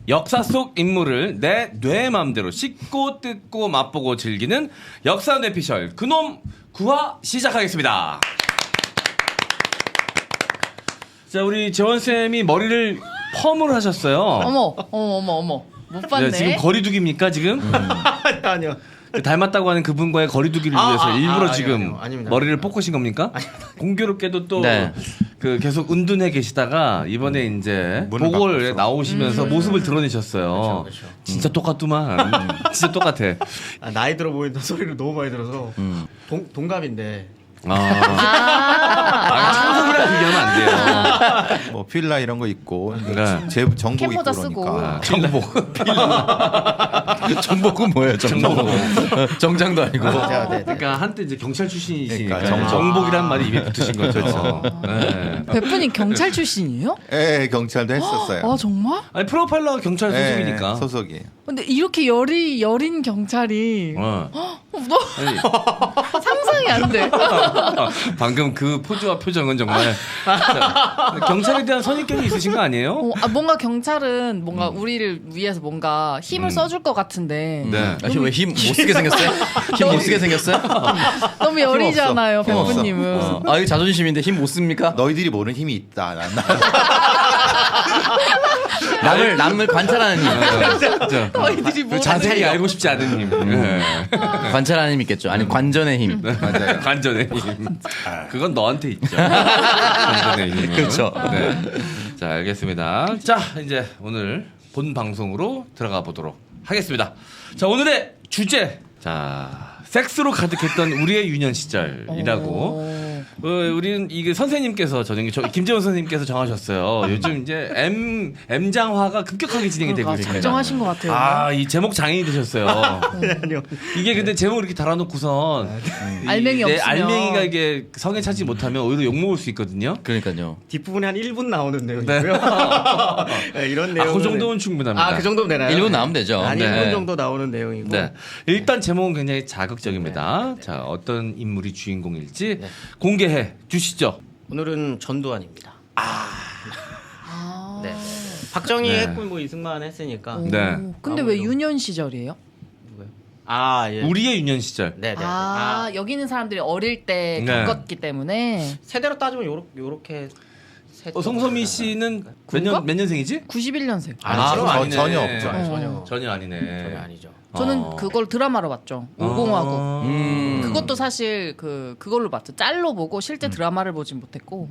역사 속 인물을 내 뇌 맘대로 씹고 뜯고 맛보고 즐기는 역사 뇌피셜 그놈 구화 시작하겠습니다. 자, 우리 재원쌤이 머리를 펌을 하셨어요. 어머. 못 봤네. 네, 지금 거리두기입니까, 지금? 아니요. 그 닮았다고 하는 그분과의 거리두기를 위해서 일부러 지금 아닙니다. 머리를 볶으신 겁니까? 공교롭게도 또 네. 그 계속 은둔해 계시다가 이번에 이제 문을 보궐에 바꿔서. 나오시면서 모습을 드러내셨어요. 그렇죠. 진짜 똑같구만. 진짜 똑같아. 나이 들어 보인다 소리를 너무 많이 들어서 동갑인데. 청소기랑 비교하면 안 돼요. 뭐 필라 이런 거 있고 네. 제 정복 있고 캠모자 쓰고. 그러니까. 정복. 정복은 뭐예요? 정복. 정장도 아니고. 네. 그러니까 한때 이제 경찰 출신이시니까 그러니까 정복이란 말이 입에 붙으신 거죠. 네. 베프님 경찰 출신이에요? 예, 경찰도 했었어요. 아 정말? 아니 프로파일러가 경찰 소속이니까. 소속이에요. 근데 이렇게 여린 경찰이 아니, 상상이 안 돼. 방금 그 포즈와 표정은 정말 경찰에 대한 선입견이 있으신 거 아니에요? 뭔가 경찰은 뭔가 우리를 위해서 뭔가 힘을 써줄 것 같은데 네. 왜 힘 못 쓰게 생겼어요? 힘 못 쓰게 생겼어요? 너무 여리잖아요, 힘 없어. 베프님은. 아 이거 자존심인데 힘 못 씁니까? 너희들이 모르는 힘이 있다. 남을 관찰하는 힘. 너희들이 뭐 자세히 알고 싶지 않은 힘. 네. 관찰하는 힘 있겠죠. 아니 관전의 힘. 맞아요. 관전의 힘. 그건 너한테 있죠. 관전의 힘. 그렇죠. 네. 자, 알겠습니다. 자, 이제 오늘 본 방송으로 들어가 보도록 하겠습니다. 자, 오늘의 주제. 자, 섹스로 가득했던 우리의 유년 시절이라고. 우리는 이게 선생님께서 김재원 선생님께서 정하셨어요. 요즘 이제 M장화가 급격하게 진행이 되고 있습니다. 작정하신 것 같아요. 아, 이 제목 장인이 되셨어요. 아니요. 이게 근데 제목을 이렇게 달아놓고선 알맹이 없으면. 알맹이가 이게 성에 차지 못하면 오히려 욕먹을 수 있거든요. 그러니까요. 뒷부분에 한 1분 나오는 내용이고요. 네, 이런 내용. 그 정도면 충분합니다. 그 정도면 되나요? 1분 나오면 되죠. 한 네. 1분 정도 나오는 내용이고. 네. 일단 제목은 굉장히 자극적입니다. 자, 어떤 인물이 주인공일지 공개해 주시죠. 오늘은 전두환입니다. 네. 박정희 네. 했고 뭐 이승만 했으니까. 네. 근데 왜 유년 시절이에요? 예. 우리의 유년 시절. 네네. 여기 있는 사람들이 어릴 때 네. 겪었기 때문에. 세대로 따지면 요렇게 송소미 씨는 그런가? 몇 년생이지? 91년생. 그럼 아니네. 전혀 없죠. 전혀 아니네. 전혀 아니죠. 저는 그걸 드라마로 봤죠. 5공하고. 음. 그것도 사실 그걸로 봤죠. 짤로 보고 실제 드라마를 보진 못했고.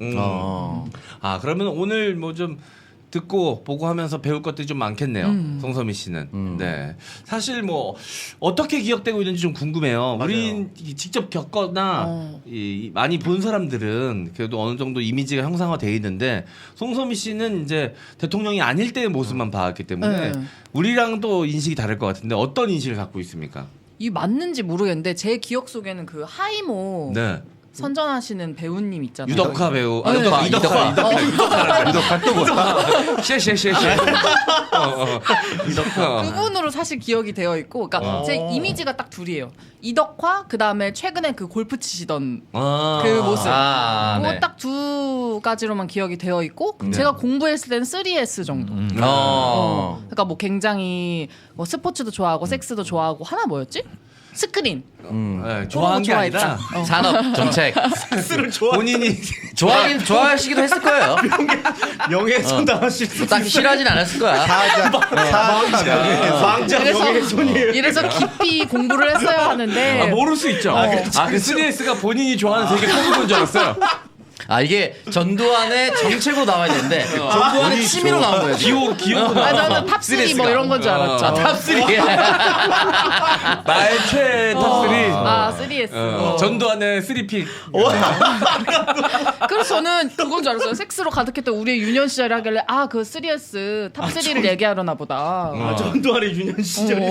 아, 그러면 오늘 뭐 좀 듣고 보고 하면서 배울 것들이 좀 많겠네요. 송소미 씨는. 네. 사실 뭐 어떻게 기억되고 있는지 좀 궁금해요. 우린 직접 겪거나 많이 본 사람들은 그래도 어느 정도 이미지가 형상화돼 있는데 송소미 씨는 이제 대통령이 아닐 때의 모습만 봐왔기 때문에 우리랑 또 인식이 다를 것 같은데 어떤 인식을 갖고 있습니까? 이 맞는지 모르겠는데 제 기억 속에는 그 하이모 네. 선전하시는 배우님 있잖아요. 유덕화 배우. 네. 이덕화 또 뭐야? 셰. 이덕화. 그분으로 사실 기억이 되어 있고, 그러니까 제 이미지가 딱 둘이에요. 이덕화, 그 다음에 최근에 그 골프 치시던 그 모습. 그거 네. 딱 두 가지로만 기억이 되어 있고, 제가 공부했을 때는 3S 정도. 그러니까 뭐 굉장히 뭐 스포츠도 좋아하고 섹스도 좋아하고 하나 뭐였지? 스크린. 네, 좋아한 게 좋아했다. 아니라 산업 정책. 섹스를 좋아. 본인이 좋아하시기도 했을 거예요. 명예훼손 당하실 수. 딱히 싫어하진 않았을 거야. 왕자 명예훼손이에요. 이래서 깊이 공부를 했어야 하는데 모를 수 있죠. 그 3S가 본인이 좋아하는 되게 큰 줄 알았어요. 아 이게 전두환의 정책으로 나와야 되는데 전두환의 취미로 나온 거예요. 기호 저는 탑3 뭐 이런 건 줄 알았죠. 탑3. 나의 최 탑3. 3S. 전두환의 3픽. 그래서 저는 그건 줄 알았어요. 섹스로 가득했던 우리의 유년 시절 하길래 그 3S 탑3를 얘기하려나 보다. 전두환의 유년 시절이.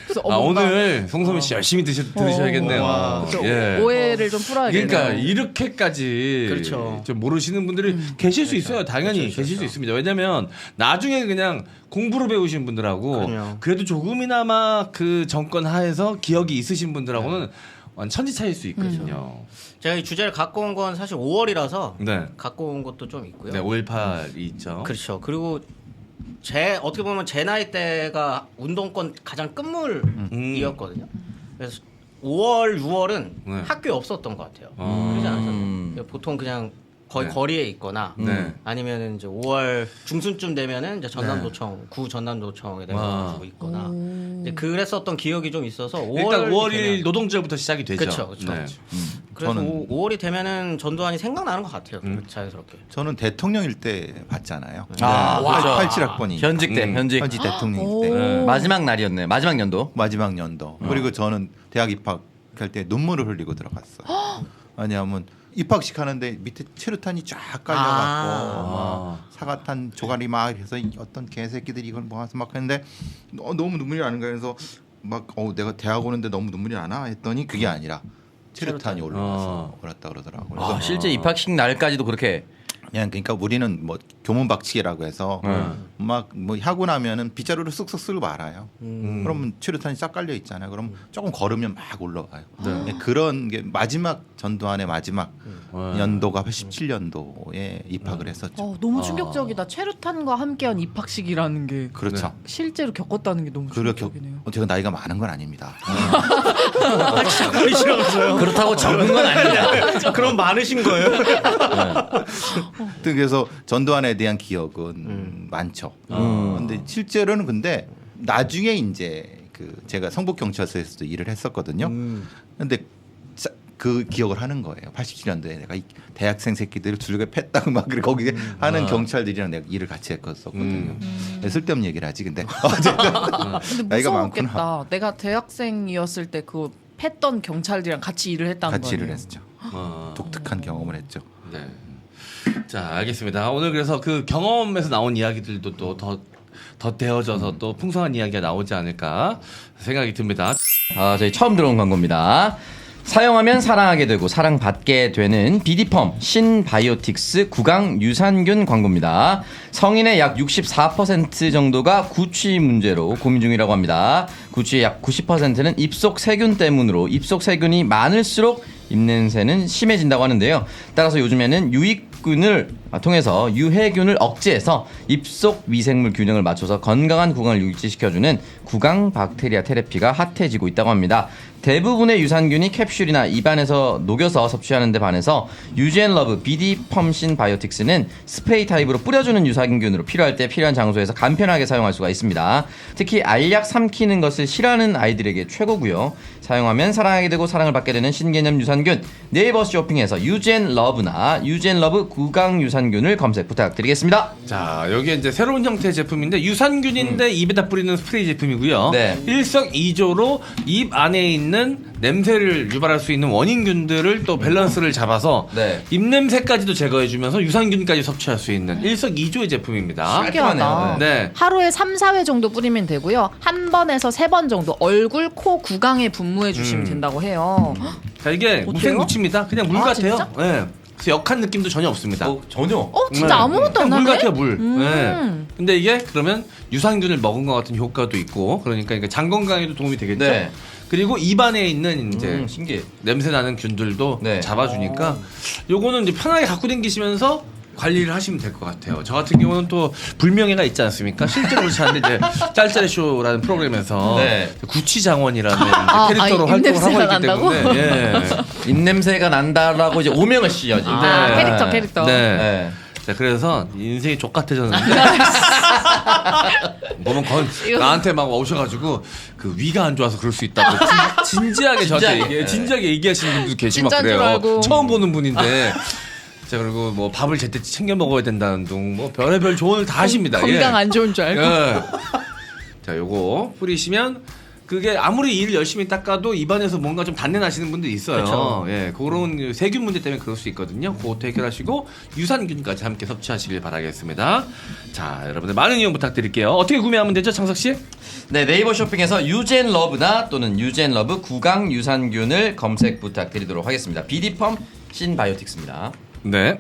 그래서 뭔가 오늘 송소민 씨 열심히 들으셔야겠네요. 예. 오해를 좀 풀어야겠네요. 그러니까 이렇게까지 그렇죠. 좀 모르시는 분들이 계실 수 있어요. 당연히 계실 수 있습니다. 왜냐하면 나중에 그냥 공부로 배우신 분들하고 그럼요. 그래도 조금이나마 그 정권 하에서 기억이 있으신 분들하고는 천지 차일 수 있거든요. 제가 이 주제를 갖고 온 건 사실 5월이라서 네. 갖고 온 것도 좀 있고요. 네, 5.18이 있죠. 그렇죠. 그리고 어떻게 보면 제 나이 때가 운동권 가장 끝물이었거든요. 그래서 5월, 6월은 네. 학교에 없었던 것 같아요. 그러지 않았어요? 보통 그냥 거의 네. 거리에 있거나 네. 아니면은 이제 5월 중순쯤 되면은 이제 전남도청 구 전남도청에 내가지고 있거나 이제 그랬었던 기억이 좀 있어서 5월 일단 5월 1일 노동절부터 시작이 되죠. 그쵸. 네. 그래서 저는- 5월이 되면은 전두환이 생각나는 것 같아요. 자연스럽게. 저는 대통령일 때 봤잖아요. 아, 그렇죠. 87학번이 현직 때 현직 현지 대통령일 오. 때 마지막 날이었네. 마지막 연도. 마지막 연도. 그리고 저는 대학 입학할 때 눈물을 흘리고 들어갔어요. 왜냐하면 입학식 하는데 밑에 체류탄이 쫙 깔려갖고 막 사과탄 조가리 막 해서 어떤 개새끼들이 이걸 모아서 막 했는데 너무 눈물이 나는 거예요. 그래서 막 내가 대학 오는데 너무 눈물이 나나 했더니 그게 아니라 체류탄이 올라와서 그랬다 그러더라고요. 그래서 실제 입학식 날까지도 그렇게. 그냥 그러니까 우리는 뭐 교문 박치기라고 해서 막 뭐 하고 나면은 빗자루를 쓱쓱 쓸고 말아요. 그러면 체류탄이 싹 깔려 있잖아요. 그럼 조금 걸으면 막 올라와요. 네, 그런 게 마지막 전두환의 마지막 연도가 87년도에 입학을 했었죠. 너무 충격적이다. 체류탄과 함께한 입학식이라는 게 그렇죠. 실제로 겪었다는 게 너무 충격적이네요. 제가 나이가 많은 건 아닙니다. 싫어서요. 그렇다고 적은 건 아닙니다. 그럼 많으신 거예요? 그래서 전두환에 대한 기억은 많죠. 근데 실제로는 근데 나중에 이제 그 제가 성북 경찰서에서도 일을 했었거든요. 근데 그 기억을 하는 거예요. 87년도에 내가 이 대학생 새끼들을 두들겨 팼다고 막 그래 거기 하는 경찰들이랑 내가 일을 같이 했었거든요. 쓸데없는 얘기를 하지 근데 어쨌든 근데 나이가 무서웠겠다. 많구나. 내가 대학생이었을 때 그 팼던 경찰들이랑 같이 일을 했다는 같이 거예요. 일을 했죠. 독특한 경험을 했죠. 네. 자, 알겠습니다. 오늘 그래서 그 경험에서 나온 이야기들도 또 더 되어져서 또 풍성한 이야기가 나오지 않을까 생각이 듭니다. 저희 처음 들어온 광고입니다. 사용하면 사랑하게 되고 사랑받게 되는 비디펌 신바이오틱스 구강 유산균 광고입니다. 성인의 약 64% 정도가 구취 문제로 고민 중이라고 합니다. 구취의 약 90%는 입속 세균 때문으로 입속 세균이 많을수록 입냄새는 심해진다고 하는데요. 따라서 요즘에는 유익균을 통해서 유해균을 억제해서 입속 미생물 균형을 맞춰서 건강한 구강을 유지시켜주는 구강 박테리아 테라피가 핫해지고 있다고 합니다. 대부분의 유산균이 캡슐이나 입안에서 녹여서 섭취하는 데 반해서 유젠러브 비디펌신 바이오틱스는 스프레이 타입으로 뿌려주는 유산균으로 필요할 때 필요한 장소에서 간편하게 사용할 수가 있습니다. 특히 알약 삼키는 것을 싫어하는 아이들에게 최고고요. 사용하면 사랑하게 되고 사랑을 받게 되는 신개념 유산균 네이버 쇼핑에서 유젠러브나 유젠러브 구강 유산균을 검색 부탁드리겠습니다. 자, 여기 이제 새로운 형태의 제품인데 유산균인데 입에다 뿌리는 스프레이 제품이고요. 네. 일석이조로 입 안에 있는 냄새를 유발할 수 있는 원인균들을 또 밸런스를 잡아서 네. 입 냄새까지도 제거해주면서 유산균까지 섭취할 수 있는 일석이조의 제품입니다. 신기하다. 네. 하루에 3, 4회 정도 뿌리면 되고요. 한 번에서 3번 정도 얼굴, 코, 구강에 분무해 주시면 된다고 해요. 자, 이게 어때요? 무생무치입니다. 그냥 물 아, 같아요. 진짜? 네. 그래서 역한 느낌도 전혀 없습니다. 전혀. 진짜 아무것도 안 그냥 물 나네? 같아요, 물. 네. 근데 이게 그러면 유산균을 먹은 것 같은 효과도 있고, 그러니까 장 건강에도 도움이 되겠죠. 네. 그리고 입안에 있는 이제 신기해. 냄새 나는 균들도 네. 잡아주니까 요거는 이제 편하게 갖고 다니시면서 관리를 하시면 될 것 같아요. 저 같은 경우는 또 불명예가 있지 않습니까? 실제로 그렇지 않은데 이제 짤짤의 쇼라는 프로그램에서 네. 구치장원이라는 캐릭터로 아, 활동을 입냄새가 하고 있기 난다고? 때문에 예. 입냄새가 난다라고 이제 오명을 씌워지. 캐릭터. 네. 네. 자, 그래서 인생이 족같아졌는데 보면 나한테 막 오셔가지고 그 위가 안 좋아서 그럴 수 있다고 진지하게 저한테 진지하게. 진지하게 얘기하시는 분들도 계시고 막 진짜인 줄 그래요. 알고. 처음 보는 분인데. 자, 그리고 뭐 밥을 제때 챙겨 먹어야 된다는 둥 뭐 별의별 조언을 다 하십니다. 건강 안 좋은 줄 알고. 예. 자, 요거 뿌리시면 그게 아무리 일을 열심히 닦아도 입안에서 뭔가 좀 단내 나시는 분들 있어요. 그쵸. 예, 그런 세균 문제 때문에 그럴 수 있거든요. 그것도 해결하시고 유산균까지 함께 섭취하시길 바라겠습니다. 자, 여러분들 많은 이용 부탁드릴게요. 어떻게 구매하면 되죠, 창석 씨? 네, 네이버 쇼핑에서 유젠러브나 또는 유젠러브 구강 유산균을 검색 부탁드리도록 하겠습니다. 비디펌 신바이오틱스입니다. 네.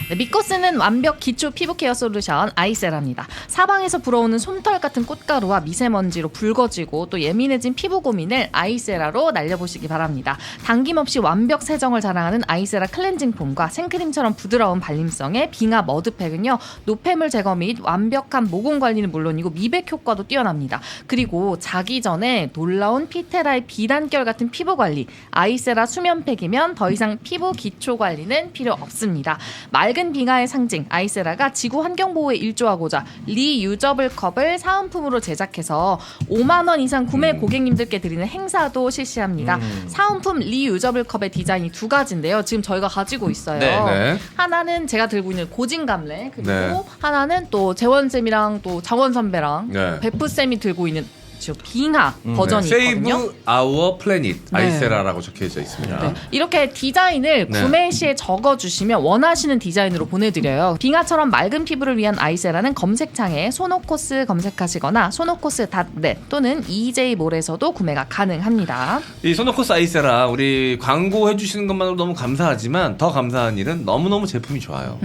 네, 믿고 쓰는 완벽 기초 피부 케어 솔루션 아이세라입니다. 사방에서 불어오는 솜털 같은 꽃가루와 미세먼지로 붉어지고 또 예민해진 피부 고민을 아이세라로 날려보시기 바랍니다. 당김없이 완벽 세정을 자랑하는 아이세라 클렌징 폼과 생크림처럼 부드러운 발림성의 빙하 머드팩은요, 노폐물 제거 및 완벽한 모공 관리는 물론이고 미백 효과도 뛰어납니다. 그리고 자기 전에 놀라운 피테라의 비단결 같은 피부 관리, 아이세라 수면팩이면 더 이상 피부 기초 관리는 필요 없습니다. 맑은 빙하의 상징 아이세라가 지구 환경 보호에 일조하고자 리유저블 컵을 사은품으로 제작해서 5만 원 이상 구매 고객님들께 드리는 행사도 실시합니다. 사은품 리유저블 컵의 디자인이 두 가지인데요. 지금 저희가 가지고 있어요. 네. 하나는 제가 들고 있는 고진감래, 그리고 네. 하나는 또 재원쌤이랑 또 장원 선배랑 네. 베프쌤이 들고 있는 저 빙하 버전이 있거든요. Save Our Planet 네. 아이세라라고 적혀져 있습니다. 네. 이렇게 디자인을 네. 구매 시에 적어주시면 원하시는 디자인으로 보내드려요. 빙하처럼 맑은 피부를 위한 아이세라는 검색창에 소노코스 검색하시거나 소노코스.net 또는 EJ몰에서도 구매가 가능합니다. 이 소노코스 아이세라 우리 광고해 주시는 것만으로 너무 감사하지만 더 감사한 일은 너무너무 제품이 좋아요.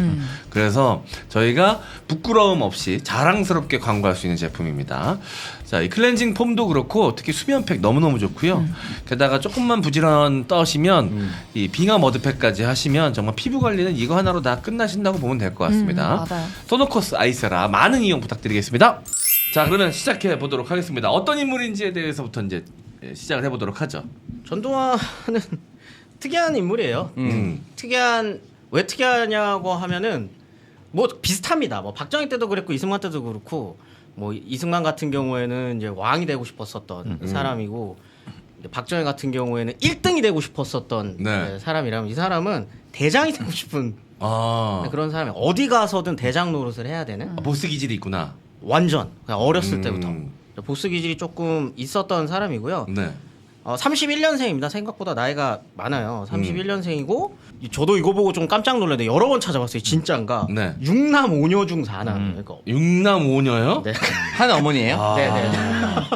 그래서 저희가 부끄러움 없이 자랑스럽게 광고할 수 있는 제품입니다. 자, 이 클렌징 폼도 그렇고 특히 수면팩 너무너무 좋고요. 게다가 조금만 부지런 떠시면 이 빙하 머드팩까지 하시면 정말 피부 관리는 이거 하나로 다 끝나신다고 보면 될 것 같습니다. 맞아요. 소노코스 아이세라 많은 이용 부탁드리겠습니다. 자, 그러면 시작해 보도록 하겠습니다. 어떤 인물인지에 대해서부터 이제 시작을 해보도록 하죠. 전두환은 특이한 인물이에요. 왜 특이하냐고 하면은 뭐 비슷합니다. 뭐 박정희 때도 그랬고 이승만 때도 그렇고, 뭐 이승만 같은 경우에는 이제 왕이 되고 싶었었던 사람이고, 이제 박정희 같은 경우에는 1등이 되고 싶었었던 네. 사람이라면, 이 사람은 대장이 되고 싶은 그런 사람이, 어디 가서든 대장 노릇을 해야 되는, 보스 기질이 있구나. 완전 그냥 어렸을 때부터 보스 기질이 조금 있었던 사람이고요. 네. 31년생입니다. 생각보다 나이가 많아요. 31년생이고 저도 이거 보고 좀 깜짝 놀랐는데 여러 번 찾아봤어요. 진짜인가? 네. 6남 5녀 중 4남. 그러니까 육남 오녀요? 네. 한 어머니예요? 네네.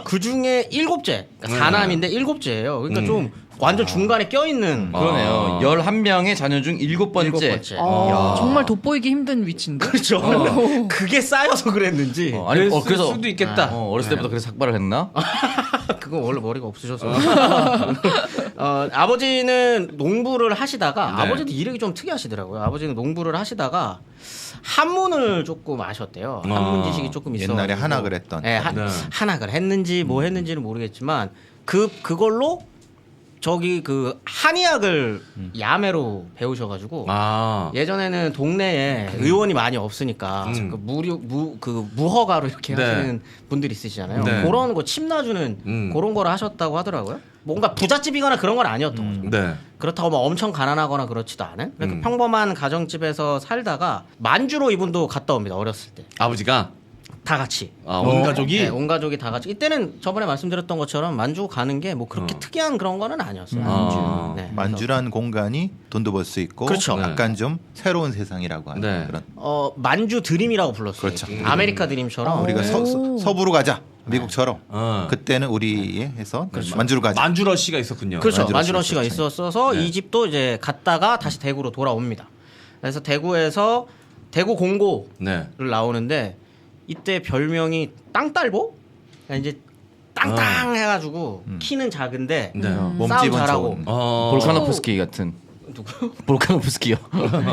그 중에 7째, 그러니까 4남인데 7째예요. 그러니까 좀 완전 중간에 껴있는. 그러네요. 11명의 자녀 중 7번째. 7번째. 정말 돋보이기 힘든 위치인데. 그렇죠. 그게 쌓여서 그랬는지. 아니, 그랬을 그래서 수도 있겠다. 어렸을 때부터 그래서 삭발을 했나? 그거 원래 머리가 없으셔서. 아버지는 농부를 하시다가, 네. 아버지도 이력이 좀 특이하시더라고요. 아버지는 농부를 하시다가 한문을 조금 아셨대요. 한문 지식이 조금 있어. 옛날에 한학을 했던. 네, 네. 한학을 했는지 뭐 했는지는 모르겠지만 그걸로 저기 그 한의학을 야매로 배우셔가지고 예전에는 동네에 의원이 많이 없으니까 그 무허가로 이렇게 네. 하시는 분들이 있으시잖아요. 네. 그런 거 침 놔주는 그런 걸 하셨다고 하더라고요. 뭔가 부잣집이거나 그런 건 아니었던 거죠. 네. 그렇다고 뭐 엄청 가난하거나 그렇지도 않은, 그러니까 평범한 가정집에서 살다가 만주로 이분도 갔다 옵니다. 어렸을 때 아버지가 다 같이. 온 가족이 네, 온 가족이 다 같이. 이때는 저번에 말씀드렸던 것처럼 만주 가는 게 뭐 그렇게 특이한 그런 거는 아니었어요. 만주. 네, 만주란 공간이 돈도 벌 수 있고 그렇죠. 약간 좀 새로운 세상이라고 하는 네. 그런. 만주 드림이라고 불렀어요. 그렇죠. 아메리카 드림처럼. 우리가 서부로 가자. 미국처럼. 어. 그때는 우리에 해서 만주로 가자. 만주러시가 있었군요. 그렇죠. 만주러 만주러 씨가 씨가 있었어서 네. 이 집도 이제 갔다가 다시 대구로 돌아옵니다. 그래서 대구에서 대구 공고를 네. 나오는데, 이때 별명이 땅딸보? 그러니까 이제 땅땅 해가지고 키는 작은데 네. 싸움 몸집은 잘하고. 좋은. 볼카노프스키 같은. 볼카노프스키요.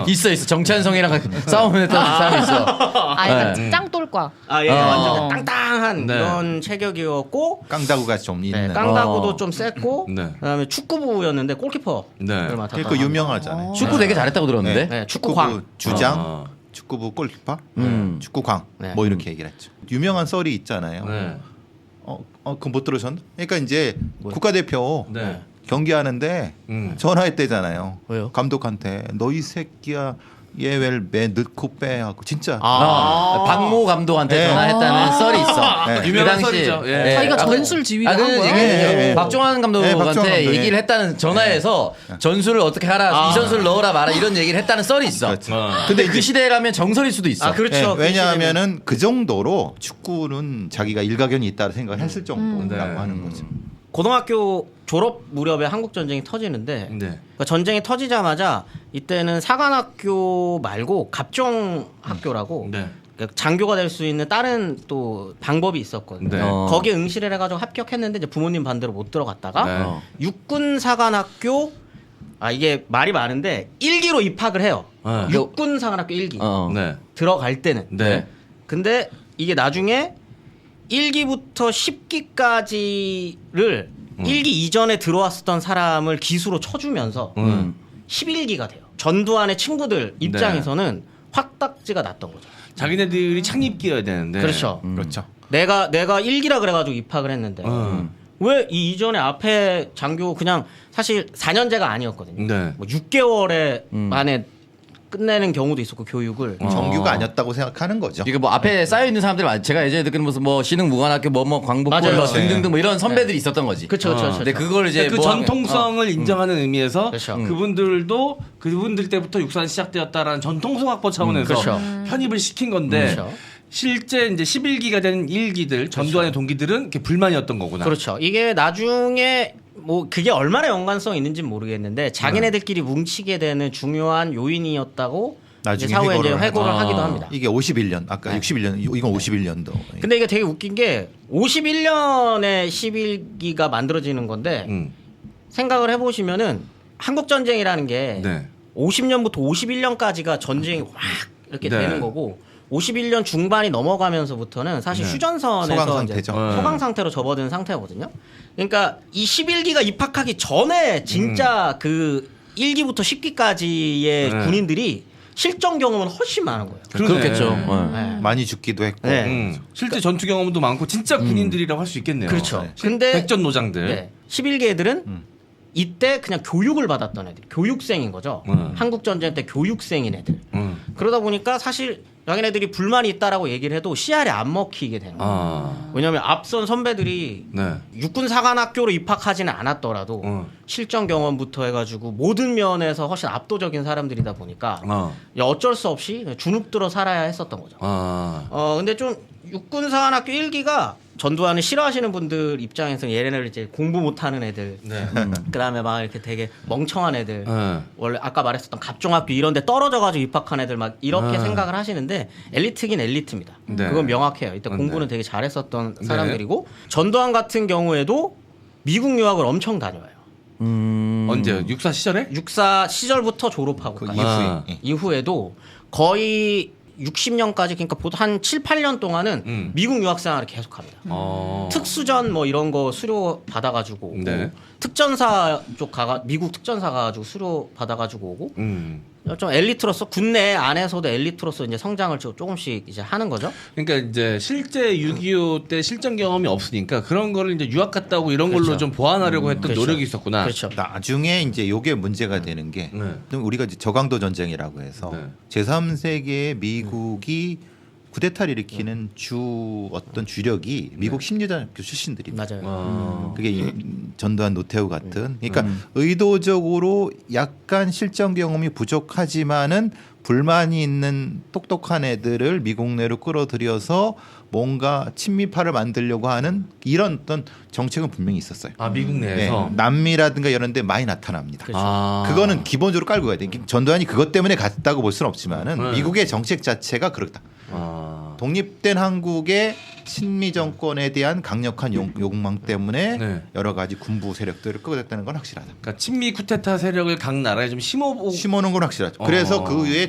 있어. 정찬성이랑 싸움을 했던 사람이 있어. 약간 짱돌과. 예, 완전 땅땅한 네. 그런 체격이었고, 깡다구가 좀 네, 있는. 깡다구도 좀 셌고, 네. 그다음에 축구부였는데 골키퍼를 네. 맡았던. 그러니까 유명하잖아요. 축구 되게 잘했다고 들었는데. 네, 축구광. 주장, 축구부 골키퍼, 축구광 네. 뭐 이렇게 얘기를 했죠. 유명한 썰이 있잖아요. 네. 그거 못 들으셨나? 그러니까 이제 국가대표 네. 경기하는데 전화했대잖아요. 왜요? 감독한테 너 이 새끼야 얘왜매 넣고 빼 하고 진짜. 박모 감독한테 네. 전화했다는 썰이 있어. 네. 유명한 썰이죠. 예. 자기가 전술 지휘를 한 거야? 네. 박종환 감독한테 네, 박종환 감독. 얘기를 했다는 전화해서 전술을 어떻게 하라, 이 선수를 넣어라 마라 이런 얘기를 했다는 썰이 있어. 그렇죠. 근데 그 시대라면 정설일 수도 있어. 그렇죠. 네, 왜냐하면은 그 정도로 축구는 자기가 일가견이 있다고 생각을 했을 정도라고 네. 하는 거죠. 고등학교 졸업 무렵에 한국 전쟁이 터지는데 네. 그러니까 전쟁이 터지자마자 이때는 사관학교 말고 갑종학교라고 네. 그러니까 장교가 될 수 있는 다른 또 방법이 있었거든요. 네. 거기에 응시를 해가지고 합격했는데 이제 부모님 반대로 못 들어갔다가 네. 육군사관학교 이게 말이 많은데 1기로 입학을 해요. 네. 육군사관학교 1기 네. 들어갈 때는. 네. 근데 이게 나중에 1기부터 10기까지를 1기 이전에 들어왔었던 사람을 기수로 쳐주면서 11기가 돼요. 전두환의 친구들 입장에서는 화딱지가 났던 거죠. 자기네들이 창립기여야 되는데. 그렇죠. 그렇죠. 내가 1기라 그래가지고 입학을 했는데 왜 이 이전에 앞에 장교 그냥 사실 4년제가 아니었거든요. 네. 뭐 6개월에 만에 끝내는 경우도 있었고 교육을 정규가 아니었다고 생각하는 거죠. 이게 뭐 앞에 쌓여 있는 사람들 많. 제가 예전에 듣기는 무슨 뭐 신흥무관학교 뭐 광복고 맞아요. 등등등 뭐 이런 선배들이 있었던 거지. 그렇죠, 그렇죠. 근데 그걸 이제 그 뭐 전통성을 인정하는 의미에서 그렇죠. 그분들도 그분들 때부터 육사는 시작되었다라는 전통성 확보 차원에서 그렇죠. 편입을 시킨 건데 그렇죠. 실제 이제 11기가 된 1기들 전두환의 동기들은 이렇게 불만이었던 거구나. 그렇죠. 이게 나중에 뭐 그게 얼마나 연관성이 있는지는 모르겠는데 자기네들끼리 뭉치게 되는 중요한 요인이었다고 나중에 이제 사후에 이제 회고를 회고를 하죠. 하기도 합니다. 이게 51년 아까 61년 이건 51년도. 근데 이게 되게 웃긴 게 51년에 11기가 만들어지는 건데 생각을 해보시면은 한국 전쟁이라는 게 네. 50년부터 51년까지가 전쟁이 확 이렇게 네. 되는 거고 51년 중반이 넘어가면서부터는 사실 네. 휴전선에서 소강 이제 상태죠. 소강 상태로 접어든 상태거든요. 그러니까 이 11기가 입학하기 전에 진짜 그 1기부터 10기까지의 네. 군인들이 실전 경험은 훨씬 많은 거예요. 그렇겠죠. 네. 네. 많이 죽기도 했고. 네. 실제 전투 경험도 많고 진짜 군인들이라고 할 수 있겠네요. 그렇죠. 네. 근데 백전 노장들. 네. 11기 애들은 이때 그냥 교육을 받았던 애들, 교육생인 거죠. 한국 전쟁 때 교육생인 애들. 그러다 보니까 사실 자기네들이 불만이 있다라고 얘기를 해도 CR에 안 먹히게 되는 거예요. 왜냐하면 앞선 선배들이 네. 육군사관학교로 입학하지는 않았더라도 실전 경험부터 해가지고 모든 면에서 훨씬 압도적인 사람들이다 보니까 어쩔 수 없이 주눅들어 살아야 했었던 거죠. 근데 좀 육군사관학교 1기가 전두환을 싫어하시는 분들 입장에서 얘네를 이제 공부 못하는 애들, 네. 그다음에 막 이렇게 되게 멍청한 애들, 네. 원래 아까 말했었던 갑종학교 이런데 떨어져가지고 입학한 애들 막 이렇게 네. 생각을 하시는데 엘리트긴 엘리트입니다. 네. 그건 명확해요. 이때 네. 공부는 되게 잘했었던 네. 사람들이고 전두환 같은 경우에도 미국 유학을 엄청 다녀와요. 언제요? 육사 시절에? 육사 시절부터 졸업하고 그 까지. 이후에. 이후에도 거의 60년까지 그러니까 보통 한 7, 8년 동안은 미국 유학 생활을 계속합니다. 특수전 뭐 이런 거 수료 받아가지고 오고 네. 특전사 쪽 미국 특전사 가가지고 수료 받아가지고 오고 좀 엘리트로서 군내 안에서도 엘리트로서 이제 성장을 조금씩 이제 하는 거죠. 그러니까 이제 실제 6.25 때 실전 경험이 없으니까 그런 거를 이제 유학 갔다 오고 이런 걸로 그렇죠. 좀 보완하려고 했던 그렇죠. 노력이 있었구나. 그렇죠. 나중에 이제 요게 문제가 되는 게 우리가 이제 저강도 전쟁이라고 해서 네. 제3세계의 미국이 쿠데타를 일으키는 주 어떤 주력이 미국 심리대학교 출신들입니다. 맞아요. 그게 전두환 노태우 같은 그러니까 의도적으로 약간 실전 경험이 부족하지만은 불만이 있는 똑똑한 애들을 미국 내로 끌어들여서 뭔가 친미파를 만들려고 하는 이런 어떤 정책은 분명히 있었어요. 미국 네, 내에서. 남미라든가 이런 데 많이 나타납니다. 그거는 기본적으로 깔고 가야 돼. 전두환이 그것 때문에 갔다고 볼 수는 없지만은 미국의 정책 자체가 그렇다. 독립된 한국의 친미 정권에 대한 강력한 욕망 때문에 네. 여러 가지 군부 세력들을 끌어냈다는 건 확실하다. 그러니까 친미 쿠데타 세력을 각 나라에 좀 심어놓은 건 확실하죠. 그래서 그 외에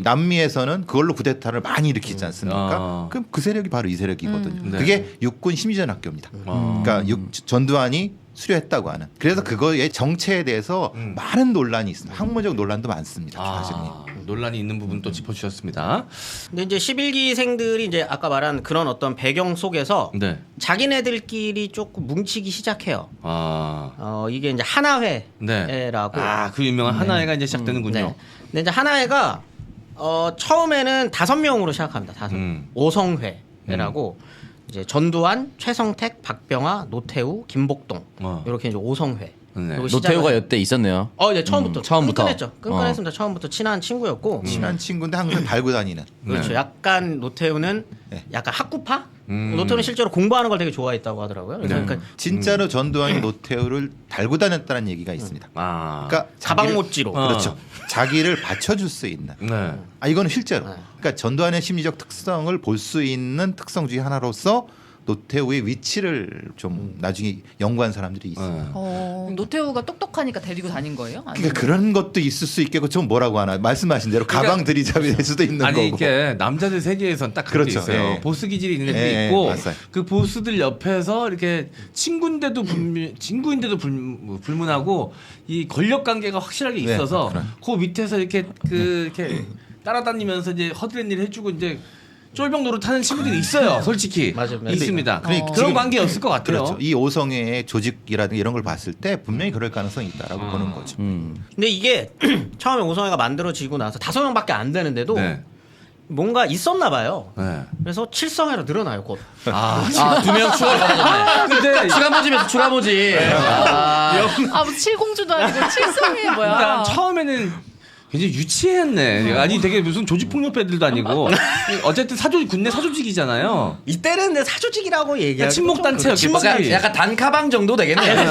남미에서는 그걸로 쿠데타를 많이 일으키지 않습니까? 그럼 그 세력이 바로 이 세력이거든요. 네. 그게 육군 심리전 학교입니다. 그러니까 전두환이 수료했다고 하는. 그래서 그거의 정체에 대해서 많은 논란이 있습니다. 학문적 논란도 많습니다. 사실은. 논란이 있는 부분 또 짚어주셨습니다. 근데 이제 11기생들이 이제 아까 말한 그런 어떤 배경 속에서 네. 자기네들끼리 조금 뭉치기 시작해요. 아, 이게 이제 하나회라고. 네. 그 유명한 하나회가 이제 시작되는군요. 네. 근데 이제 하나회가 처음에는 5명으로 시작합니다. 5명. 오성회라고 이제 전두환, 최성택, 박병하, 노태우, 김복동 이렇게 이제 오성회. 네. 그리고 노태우가 여태 있었네요. 네, 처음부터 처음부터. 끈끈했죠. 끈끈했습니다. 처음부터 친한 친구였고 친한 친구인데 항상 달고 다니는. 그렇죠. 네. 약간 노태우는 네. 약간 학구파? 노태우는 실제로 공부하는 걸 되게 좋아했다고 하더라고요. 그래서 네. 그러니까 진짜로 전두환이 노태우를 달고 다녔다는 얘기가 있습니다. 아. 그러니까 가방 자기를- 못지로. 그렇죠. 자기를 받쳐줄 수 있는. 네. 이거는 실제로. 네. 그러니까 전두환의 심리적 특성을 볼 수 있는 특성 중에 하나로서 노태우의 위치를 좀 나중에 연구한 사람들이 있어요. 네. 노태우가 똑똑하니까 데리고 다닌 거예요? 그러니까 그런 것도 있을 수 있겠고 좀 뭐라고 하나 말씀하신 대로 가방 들이잡이 될 수도 있는 아니 거고. 이게 남자들 세계에선 딱 그런 그렇죠. 게 있어요. 예. 보스 기질이 있는 애들이 예, 있고 맞아요. 그 보스들 옆에서 이렇게 친구인데도 불문하고 이 권력 관계가 확실하게 네, 있어서 그래. 그 밑에서 이렇게 이렇게 따라다니면서 이제 허드렛 일 해주고 이제 쫄병 노릇하는 친구들이 있어요. 솔직히 맞아요. 있습니다. 그러니까 그런 지금- 관계였을 것 같아요. 그렇죠. 이 오성의 조직이라든가 이런 걸 봤을 때 분명히 그럴 가능성이 있다라고 보는 거죠. 근데 이게 처음에 오성회가 만들어지고 나서 5명밖에 안 되는데도 네. 뭔가 있었나 봐요. 네. 그래서 7성회로 늘어나요, 곧. 아, 2명 추가 받아줬네. 근데 추가 모집에서 추가 모집. 무슨 칠공주도 아니고 칠성이 뭐야? 일단 처음에는 굉장히 유치했네. 아니 되게 무슨 조직폭력배들도 아니고 어쨌든 군내 사조직이잖아요. 이때는 내 사조직이라고 얘기하기 친목 단체였겠지. 약간, 약간 단카방 정도 되겠네요.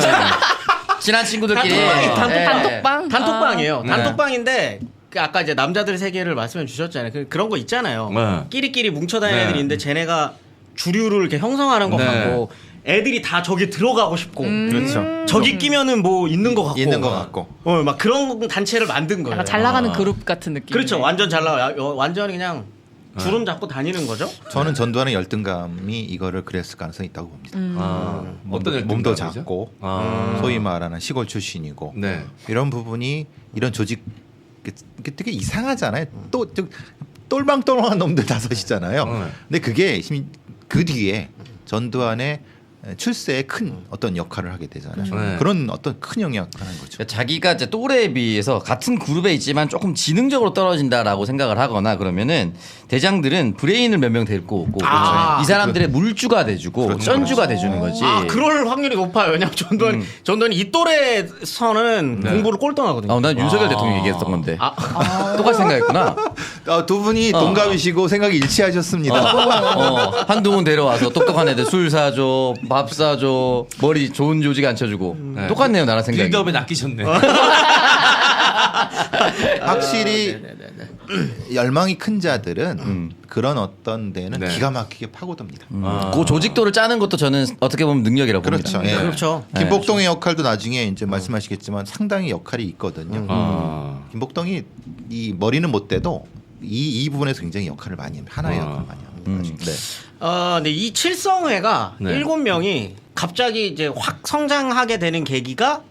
친한 친구들끼리. 단톡방, 예. 단톡방? 단톡방이에요. 네. 단톡방인데 그 아까 이제 남자들 세계를 말씀해 주셨잖아요. 그런 거 있잖아요. 네. 끼리끼리 뭉쳐 다니는 네. 애들이 있는데 쟤네가 주류를 이렇게 형성하는 것 네. 같고 애들이 다 저기 들어가고 싶고 그렇죠. 저기 끼면은 뭐 있는 것 같고 있는 것 같고. 막 그런 단체를 만든 거예요. 약간 잘 나가는 그룹 같은 느낌. 그렇죠. 완전 잘 나와. 완전히 그냥 주름 잡고 다니는 거죠. 저는 전두환의 열등감이 이거를 그랬을 가능성이 있다고 봅니다. 어떤 몸도 열등감이죠? 작고 아. 소위 말하는 시골 출신이고 네. 이런 부분이 이런 조직 이게 되게 이상하잖아요. 또 똘망똘망한 놈들 다섯이잖아요. 근데 그게 그 뒤에 전두환의 출세에 큰 어떤 역할을 하게 되잖아요. 네. 그런 어떤 큰 영향을 하는 거죠. 그러니까 자기가 이제 또래에 비해서 같은 그룹에 있지만 조금 지능적으로 떨어진다라고 생각을 하거나 그러면은 대장들은 브레인을 몇 명 데리고 오고 아, 이 사람들의 물주가 돼주고 그렇죠. 쩐주가 돼주는 거지. 그럴 확률이 높아요. 왜냐면 전두환이 이 또래에서는 공부를 꼴등하거든요. 난 윤석열 대통령 얘기했던 건데 아. 똑같이 생각했구나. 두 분이 동갑이시고 생각이 일치하셨습니다. 한동훈 데려와서 똑똑한 애들 술 사줘, 밥 사줘, 머리 좋은 조직 앉혀주고 네. 똑같네요 나랑 생각이. 빌드업에 낚이셨네. 확실히 열망이 큰 자들은 그런 어떤 데는 네. 기가 막히게 파고듭니다. 그 조직도를 짜는 것도 저는 어떻게 보면 능력이라고 봅니다. 그렇죠. 예. 그렇죠. 김복동의 역할도 나중에 이제 말씀하시겠지만 상당히 역할이 있거든요. 김복동이 이 머리는 못 대도 이 부분에서 굉장히 역할을 많이 합니다. 하나의 역할을 많이 합니다. 네. 근데 이 칠성회가 네. 7명이 갑자기 이제 확 성장하게 되는 계기가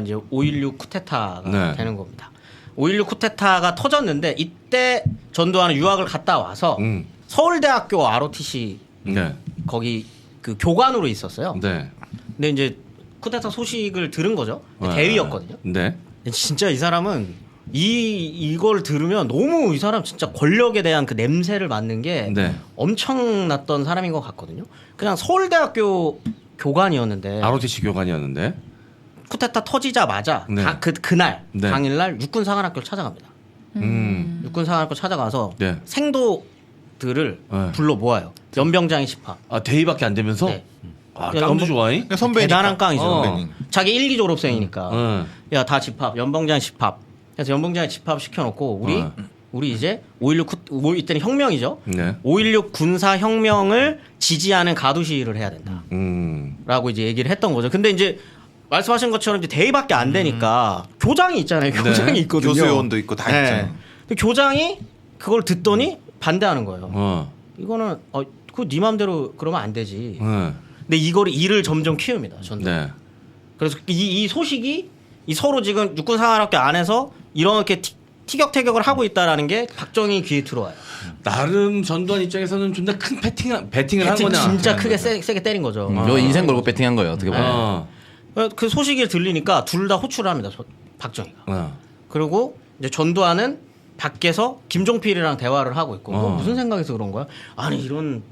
이제 5.16 쿠데타가 네. 되는 겁니다. 5.16 쿠데타가 터졌는데 이때 전두환은 유학을 갔다 와서 서울대학교 ROTC 네. 거기 그 교관으로 있었어요. 네. 근데 이제 쿠데타 소식을 들은 거죠. 네. 대위였거든요. 네. 진짜 이 사람은 이걸 들으면 너무 이 사람 진짜 권력에 대한 그 냄새를 맡는 게 네. 엄청났던 사람인 것 같거든요. 그냥 서울대학교 교관이었는데 ROTC 교관이었는데. 쿠데타 터지자마자 네. 그날 네. 당일날 육군 사관학교를 찾아갑니다. 육군 사관학교 찾아가서 네. 생도들을 네. 불러 모아요. 연병장의 집합. 대위밖에 안 되면서. 네. 깡도 연봉- 좋아해? 그러니까 선배니까. 대단한 깡이죠. 어. 자기 1기 졸업생이니까. 응. 야, 다 집합. 연봉장 집합. 그래서 연봉장 집합 시켜놓고 우리 이제 5.16 이때는 혁명이죠. 네. 5.16 군사 혁명을 지지하는 가두 시위를 해야 된다. 라고 이제 얘기를 했던 거죠. 근데 이제 말씀하신 것처럼 이제 대위밖에 안 되니까 교장이 있잖아요. 교장이 있거든요. 교수요원도 있고 다 있잖아요. 근데 교장이 그걸 듣더니 반대하는 거예요. 어. 이거는 그거 네 맘대로 그러면 안 되지. 네. 근데 일을 점점 키웁니다. 전도. 네. 그래서 이 소식이 이 서로 지금 육군 사관학교 안에서 이렇게 티격태격을 하고 있다라는 게 박정희 귀에 들어와요. 나름 전두환 입장에서는 좀 더 큰 배팅을 한 거냐. 진짜 크게 세게 때린 거죠. 요 인생 걸고 배팅한 거예요 어떻게 보면. 그 소식이 들리니까 둘 다 호출을 합니다. 박정희가. 그리고 이제 전두환은 밖에서 김종필이랑 대화를 하고 있고 무슨 생각에서 그런 거야? 아니 이런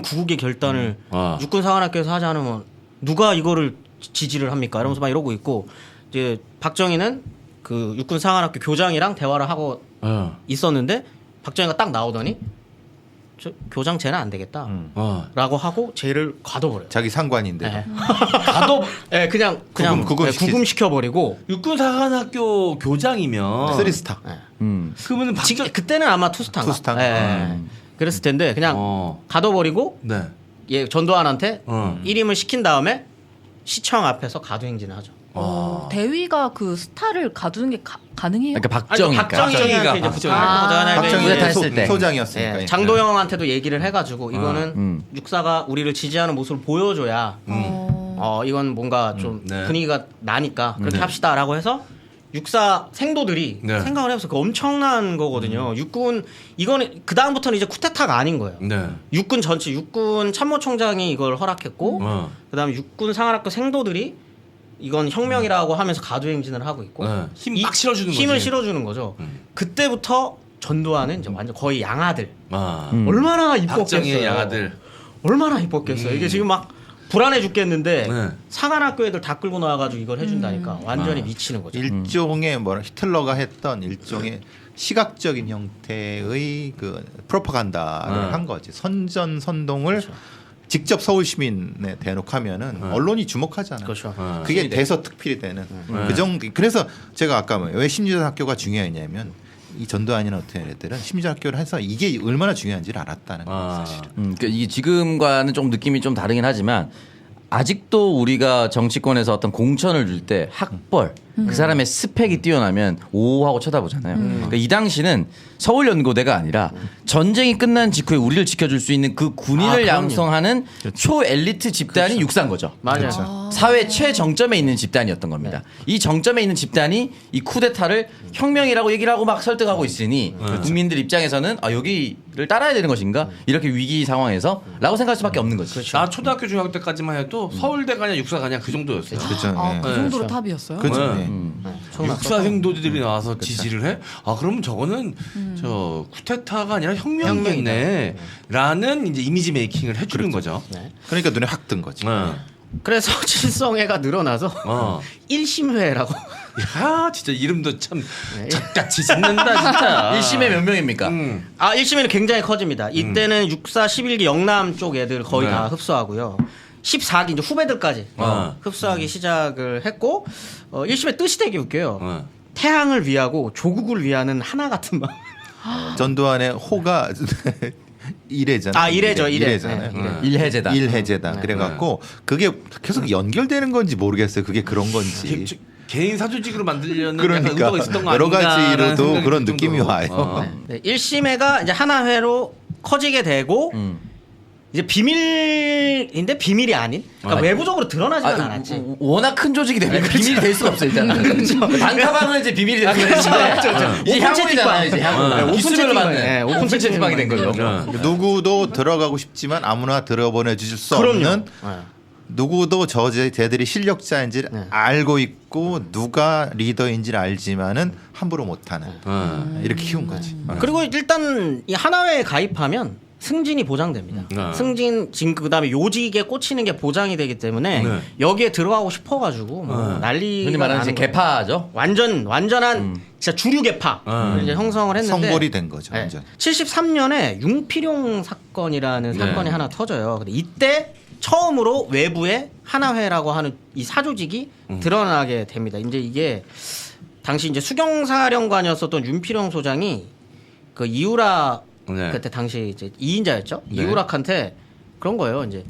구국의 결단을 육군 사관학교에서 하지 않으면 누가 이거를 지지를 합니까? 이러면서 막 이러고 있고 이제 박정희는 그 육군 상한학교 교장이랑 대화를 하고 있었는데 박정희가 딱 나오더니 저 교장 쟤는 안 되겠다. 라고 하고 쟤를 가둬버려요. 자기 상관인데. 네. 가도 네, 그냥 구금시켜 버리고. 육군사관학교 교장이면 3스타. 그러면 지금 그때는 아마 투스타인가? 투스타. 네. 그랬을 텐데 그냥 가둬버리고 네. 얘 전두환한테 어. 일임을 시킨 다음에 시청 앞에서 가두행진을 하죠. 대위가 그 스타를 가두는 게 가능해요? 그러니까 박정희가. 박정희한테 이제 박정희 쿠데타 했을 때. 소장이었으니까. 예, 장도영한테도 얘기를 해가지고 이거는 육사가 우리를 지지하는 모습을 보여줘야 이건 뭔가 좀 네. 분위기가 나니까 그렇게 합시다라고 해서 육사 생도들이 네. 생각을 해보세요. 그 엄청난 거거든요. 육군 이거는 그 다음부터는 이제 쿠데타가 아닌 거예요. 네. 육군 전체 육군 참모총장이 이걸 허락했고 그다음에 육군 상하학교 생도들이 이건 혁명이라고 하면서 가두행진을 하고 있고 네. 힘막 실어주는 힘을 거지. 실어주는 거죠. 그때부터 전두환은 이제 완전 거의 양아들. 아. 얼마나 이뻤겠어요. 박정희의 양아들. 얼마나 이뻤겠어요. 이게 지금 막 불안해 죽겠는데 네. 상한학교 애들 다 끌고 나와가지고 이걸 해준다니까 완전히 미치는 거죠. 일종의 뭐 히틀러가 했던 일종의 시각적인 형태의 그 프로파간다를 한 거지. 선전선동을 직접 서울 시민에 대놓고하면은 언론이 주목하잖아요. 그렇죠. 그게 대서특필이 되는 그 정도. 그래서 제가 아까 왜 심리전 학교가 중요했냐면 이 전두환이나 어떤 애들은 심리전 학교를 해서 이게 얼마나 중요한지를 알았다는 거예요. 사실은. 그러니까 이게 지금과는 좀 느낌이 좀 다르긴 하지만 아직도 우리가 정치권에서 어떤 공천을 줄 때 학벌 그 사람의 스펙이 뛰어나면 오하고 쳐다보잖아요. 그러니까 이 당시는 서울연고대가 아니라 전쟁이 끝난 직후에 우리를 지켜줄 수 있는 그 군인을 그럼요. 양성하는 초엘리트 집단이 육사인 거죠. 맞아요. 그렇죠. 사회 최정점에 있는 집단이었던 겁니다. 이 정점에 있는 집단이 이 쿠데타를 혁명이라고 얘기를 하고 막 설득하고 있으니 국민들 입장에서는 여기를 따라야 되는 것인가 이렇게 위기 상황에서 라고 생각할 수밖에 없는 거죠. 나 초등학교 중학교 때까지만 해도 서울대가 아니라 육사가 아니라 그 정도였어요. 그렇죠. 네. 그 정도로 탑이었어요? 그렇죠. 네. 네. 육사생도들이 나와서 지지를 해? 그러면 저거는 저 쿠데타가 아니라 혁명이겠네라는 이제 이미지 메이킹을 해주는 거죠. 그러니까 눈에 확 뜬 거지. 그래서 칠성회가 늘어나서 1심회라고. 야, 진짜 이름도 참 작같이 짓는다 진짜. 1심에 몇 명입니까? 1심회는 굉장히 커집니다. 이때는 육사 11기 영남 쪽 애들 거의 다 흡수하고요. 14기 이제 후배들까지 흡수하기 시작을 했고 1심의 뜻이 되게 웃겨요. 태양을 위하고 조국을 위하는 하나 같은 마음. 전두환의 호가 일해잖아요. 일해잖아요. 네, 일해제다. 일해제다. 그래갖고 그게 계속 연결되는 건지 모르겠어요. 그게 그런 건지. 개인 사조직으로 만들려는 약간 그러니까 의도가 있었던 거 여러 아닌가라는 가지로도 생각이 그런 들 느낌이 정도로. 와요. 네, 1심회가 이제 하나회로 커지게 되고 이제 비밀인데 비밀이 아닌 그러니까 외부적으로 드러나지는 않았지. 워낙 큰 조직이 되면 비밀이 될 수가 없어요 일단은. 단카방은 이제 비밀이 되는 건데 이제 향후이잖아요. 이제 향후. 기수별로 받는 오픈 채팅방이 된 거죠. 누구도 들어가고 싶지만 아무나 들어보내주실 수 없는 누구도 쟤들이 실력자인지를 알고 있고 누가 리더인지를 알지만은 함부로 못하는 이렇게 키운 거지. 그리고 일단 이 하나회에 가입하면 승진이 보장됩니다. 승진 지금 그다음에 요직에 꽂히는 게 보장이 되기 때문에 여기에 들어가고 싶어가지고 뭐 난리가 흔히 말하는 이제 나는 거예요. 개파죠. 완전한 진짜 주류 개파 이제 형성을 했는데 성골이 된 거죠. 완전. 73년에 융필용 사건이라는 사건이 하나 터져요. 근데 이때 처음으로 외부에 하나회라고 하는 이 사조직이 드러나게 됩니다. 이제 이게 당시 이제 수경사령관이었었던 윤필용 소장이 그 이우락 그때 당시 이제 2인자였죠. 이우락한테 그런 거예요. 이제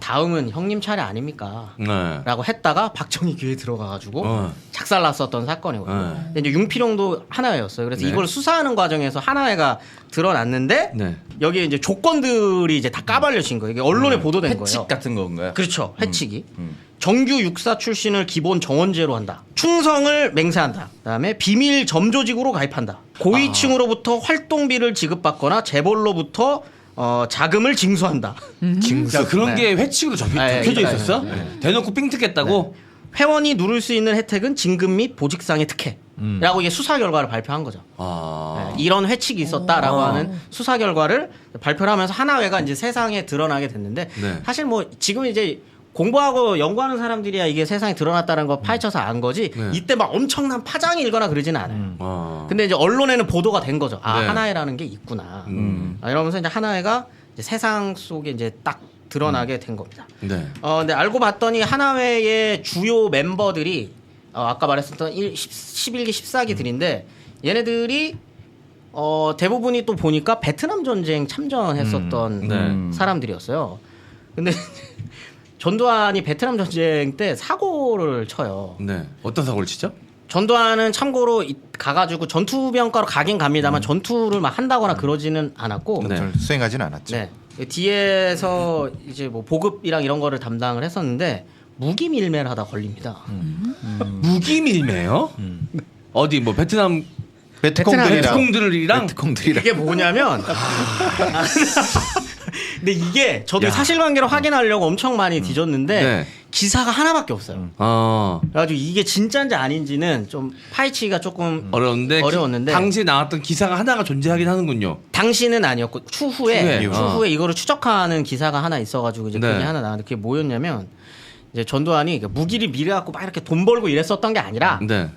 다음은 형님 차례 아닙니까? 라고 했다가 박정희 귀에 들어가가지고 작살났었던 사건이거든요. 근데 이제 융필용도 하나회였어요. 그래서 이걸 수사하는 과정에서 하나회가 드러났는데 여기에 이제 조건들이 이제 다 까발려진 거예요. 이게 언론에 보도된 거예요. 회칙 같은 건가요? 그렇죠. 회칙이. 정규 육사 출신을 기본 정원제로 한다. 충성을 맹세한다. 그다음에 비밀 점조직으로 가입한다. 고위층으로부터 활동비를 지급받거나 재벌로부터 자금을 징수한다. 야, 그런 게 회칙으로 적혀져 있었어? 대놓고 삥 뜯겠다고? 회원이 누릴 수 있는 혜택은 진급 및 보직상의 특혜라고 이게 수사 결과를 발표한 거죠. 이런 회칙이 있었다라고 하는 수사 결과를 발표를 하면서 하나회가 이제 세상에 드러나게 됐는데 사실 뭐 지금 이제 공부하고 연구하는 사람들이야 이게 세상에 드러났다는 거 파헤쳐서 안 거지. 네. 이때 막 엄청난 파장이 일거나 그러지는 않아요. 근데 이제 언론에는 보도가 된 거죠. 아 네. 하나회라는 게 있구나. 이러면서 이제 하나회가 이제 세상 속에 이제 딱 드러나게 된 겁니다. 네. 근데 알고 봤더니 하나회의 주요 멤버들이 아까 말했었던 11기 14기들인데 얘네들이 대부분이 또 보니까 베트남 전쟁 참전했었던 네. 사람들이었어요. 근데 전두환이 베트남 전쟁 때 사고를 쳐요. 네. 어떤 사고를 치죠? 전두환은 참고로 가가지고 전투병과로 가긴 갑니다만 전투를 막 한다거나 그러지는 않았고 네. 잘 수행하진 않았죠. 네. 뒤에서 이제 뭐 보급이랑 이런 거를 담당을 했었는데 무기 밀매를 하다 걸립니다. 무기 밀매요? 어디 뭐 베트남 베트콩들이랑 베트콩들이랑 이게 뭐냐면 근데 이게 저도 사실관계를 확인하려고 엄청 많이 뒤졌는데 네. 기사가 하나밖에 없어요. 그래가지고 이게 진짜인지 아닌지는 좀 파헤치기가 조금 어려웠는데 당시에 나왔던 기사가 하나가 존재하긴 하는군요. 당시는 아니었고 추후에 추후에. 이거를 추적하는 기사가 하나 있어가지고 이제 네. 그게 하나 나왔는데 그게 뭐였냐면 이제 전두환이 무기를 밀어갖고 막 이렇게 돈 벌고 이랬었던 게 아니라 네.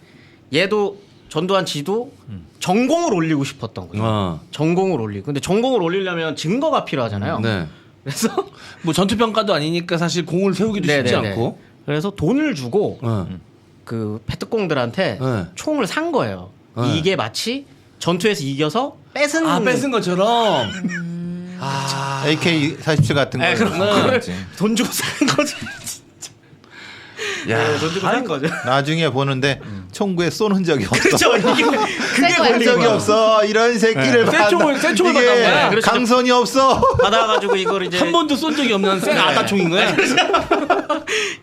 얘도 전두환 지도 전공을 올리고 싶었던 거죠. 전공을 올리고. 근데 전공을 올리려면 증거가 필요하잖아요. 네. 그래서 뭐 전투평가도 아니니까 사실 공을 세우기도 쉽지 네네네. 않고. 그래서 돈을 주고 네. 그 페트공들한테 네. 총을 산 거예요. 네. 이게 마치 전투에서 이겨서 뺏은 뺏은 것처럼. AK-47 같은 거. 네, 그럼 그거를 돈 주고 산 거죠. 야, 돈 주고 산 거죠. 나중에 보는데 총구에 쏘는 적이 없어. 그렇죠. 그게 거야. 본 적이 없어. 이런 새끼를 네. 새 총을 받아온 거야. 이게 그렇죠. 강선이 없어. 받아가지고 이걸 이제 한 번도 쏜 적이 없는 생 아다총인 거야.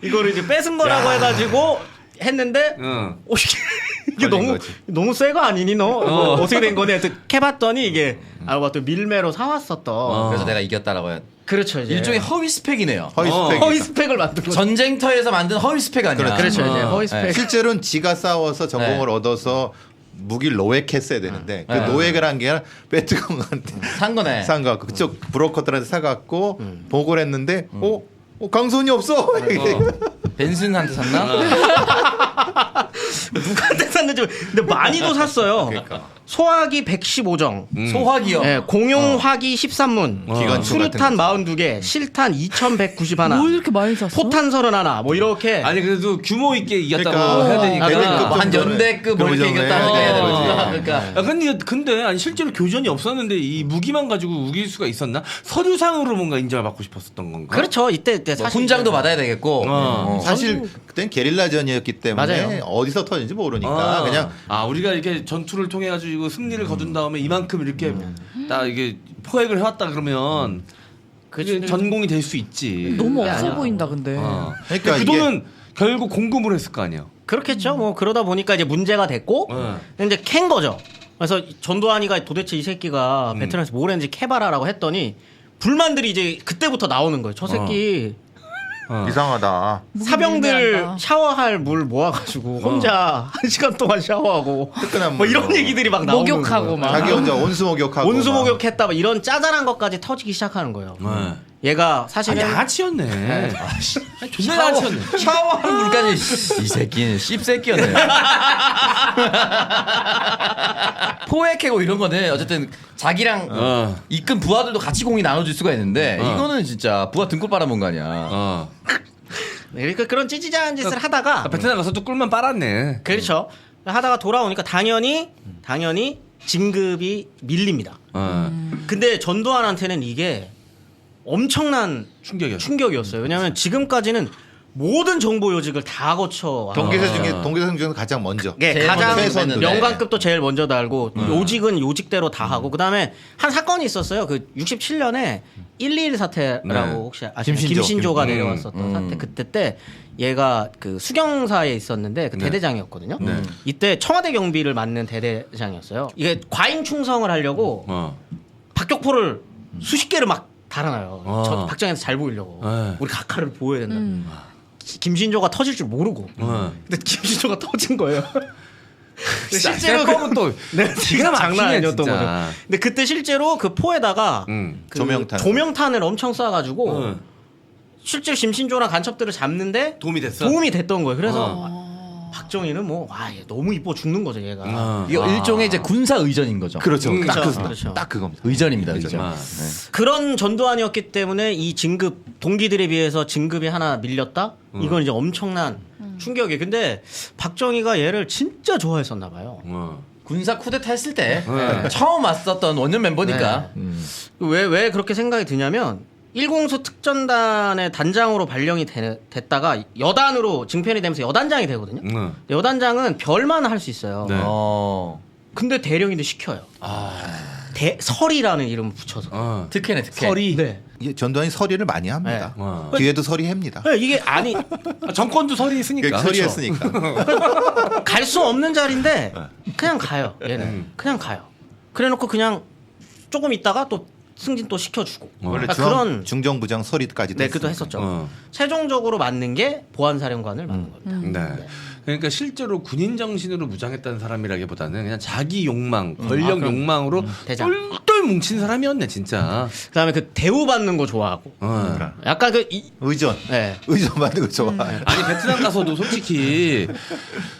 이거를 이제 뺏은 거라고 해가지고 했는데 응. 이게 걸린 너무 거지. 너무 새 거 아니니 너? 이거 어떻게 된 거네? 캐봤더니 이게 알고 봤더니 밀매로 사왔었던. 그래서 내가 이겼다라고 해. 그렇죠. 이제 일종의 허위 스펙이네요. 허위 스펙. 허위 스펙을 만든 거죠. 전쟁터에서 만든 허위 스펙 아니야. 그렇죠. 이제 허위 스펙. 실제로는 지가 싸워서 전공을 얻어서 무기를 노획했어야 되는데 그 노획을 한 게 아니라 베트콩한테 산 거네. 산 거. 그쪽 브로커들한테 사갖고 보고를 했는데 강선이 없어. 벤슨한테 샀나? 누구한테 샀는지 근데 많이도 샀어요. 그러니까. 소화기 115정, 소화기요. 네, 공용화기 13문, 기관총 수류탄 같은 42개, 실탄 2,191, 뭘 이렇게 많이 샀어? 포탄 31, 뭐 이렇게. 아니 그래도 규모 있게 이겼다고 그러니까. 해야 되니까. 대대급 뭐 한 연대급 뭐 이렇게 그러죠. 이겼다는 거 해야 되는 거지. 네. 그러니까. 야, 근데 아니 실제로 교전이 없었는데 이 무기만 가지고 우길 수가 있었나? 서류상으로 뭔가 인정을 받고 싶었었던 건가? 그렇죠. 이때 뭐 사실 훈장도 받아야 되겠고. 사실 그땐 게릴라전이었기 때문에 맞아요. 어디서 터진지 모르니까 그냥 우리가 이렇게 전투를 통해 가지고 승리를 거둔 다음에 이만큼 이렇게 딱 이게 포획을 해왔다 그러면 그게 전공이 될 수 있지. 너무 네, 없어 아니야. 보인다 근데. 그러니까 그 이게 돈은 결국 공금을 했을 거 아니에요. 그렇겠죠. 뭐 그러다 보니까 이제 문제가 됐고 근데 이제 캔 거죠. 그래서 전두환이가 도대체 이 새끼가 베트남에서 뭘 했는지 캐봐라라고 했더니 불만들이 이제 그때부터 나오는 거예요. 저 새끼 이상하다. 사병들 밀매한다. 샤워할 물 모아가지고 혼자 1시간 동안 샤워하고 뜨끈한 뭐 이런 물로. 얘기들이 막 나오는 목욕하고 거예요. 막. 자기 혼자 온수 목욕하고 온수 막. 목욕했다 막 이런 짜잘한 것까지 터지기 시작하는 거예요. 네. 얘가 사실은 양아치였네. 존나 양아치였네. 샤워하는 물까지 이 새끼는 씹새끼였네. 포획해고 이런 거는 어쨌든 자기랑 이끈 부하들도 같이 공이 나눠줄 수가 있는데 이거는 진짜 부하 등골 빨아먹은 거 아니야. 네, 그러니까 그런 찌찌자한 짓을 하다가 베트남 가서 또 꿀만 빨았네. 그렇죠. 하다가 돌아오니까 당연히 진급이 밀립니다. 근데 전두환한테는 이게 엄청난 충격이었어요. 왜냐하면 지금까지는 모든 정보 요직을 다 거쳐 동기생 중에 가장 먼저. 네, 제일 가장 먼저 했는데. 영관급도 제일 먼저 달고 요직은 요직대로 다 하고 그다음에 한 사건이 있었어요. 그 67년에 121 사태라고 네. 혹시 아시나요? 김신조. 김신조가 내려왔었던 사태. 그때 때 얘가 그 수경사에 있었는데 그 네. 대대장이었거든요. 네. 이때 청와대 경비를 맡는 대대장이었어요. 이게 과잉 충성을 하려고 박격포를 수십 개를 막 달아놔요. 저 박정희한테 잘 보이려고. 네. 우리 각하를 보여야 된다. 김신조가 터질 줄 모르고. 근데 김신조가 터진 거예요. 실제로 건 또 네, 기가 막히네, 장난 아니었던 진짜. 거죠. 근데 그때 실제로 그 포에다가 그 조명탄. 조명탄을 엄청 쏴가지고 실제 심신조나 간첩들을 잡는데 도움이 됐어. 도움이 됐던 거예요. 그래서 박정희는 뭐 얘 너무 이뻐 죽는 거죠 얘가. 이거 일종의 이제 군사 의전인 거죠. 그렇죠. 그렇죠. 딱 그겁니다. 의전입니다. 의전. 의전. 아. 네. 그런 전두환이었기 때문에 이 진급 동기들에 비해서 진급이 하나 밀렸다. 이건 이제 엄청난 충격이에요. 근데 박정희가 얘를 진짜 좋아했었나 봐요. 군사 쿠데타 했을 때 네. 처음 왔었던 원년 멤버니까. 왜 그렇게 생각이 드냐면 1공수 특전단의 단장으로 발령이 됐다가 여단으로 증편이 되면서 여단장이 되거든요. 근데 여단장은 별만 할 수 있어요. 네. 근데 대령인데 시켜요. 설이라는 이름을 붙여서. 특혜네 특혜. 설이. 네. 이게 전두환이 서리를 많이 합니다. 뒤에도 서리합니다. 네, 이게 아니 정권도 설이 있으니까. 서리했으니까. 갈 수 없는 자리인데 그냥 가요. 얘는 그냥 가요. 그래놓고 그냥 조금 있다가 또 승진 또 시켜주고. 원래 그러니까 그런 중정부장 서리까지도 네, 그도 했으니까. 했었죠. 최종적으로 맞는 게 보안사령관을 맞는 겁니다. 네. 그러니까 실제로 군인 정신으로 무장했다는 사람이라기보다는 그냥 자기 욕망, 권력 욕망으로 대장. 똘똘 뭉친 사람이었네 진짜. 그다음에 그 대우받는 거 좋아하고. 약간 의전. 네. 의전 받는 거 좋아해요. 아니 베트남 가서도 솔직히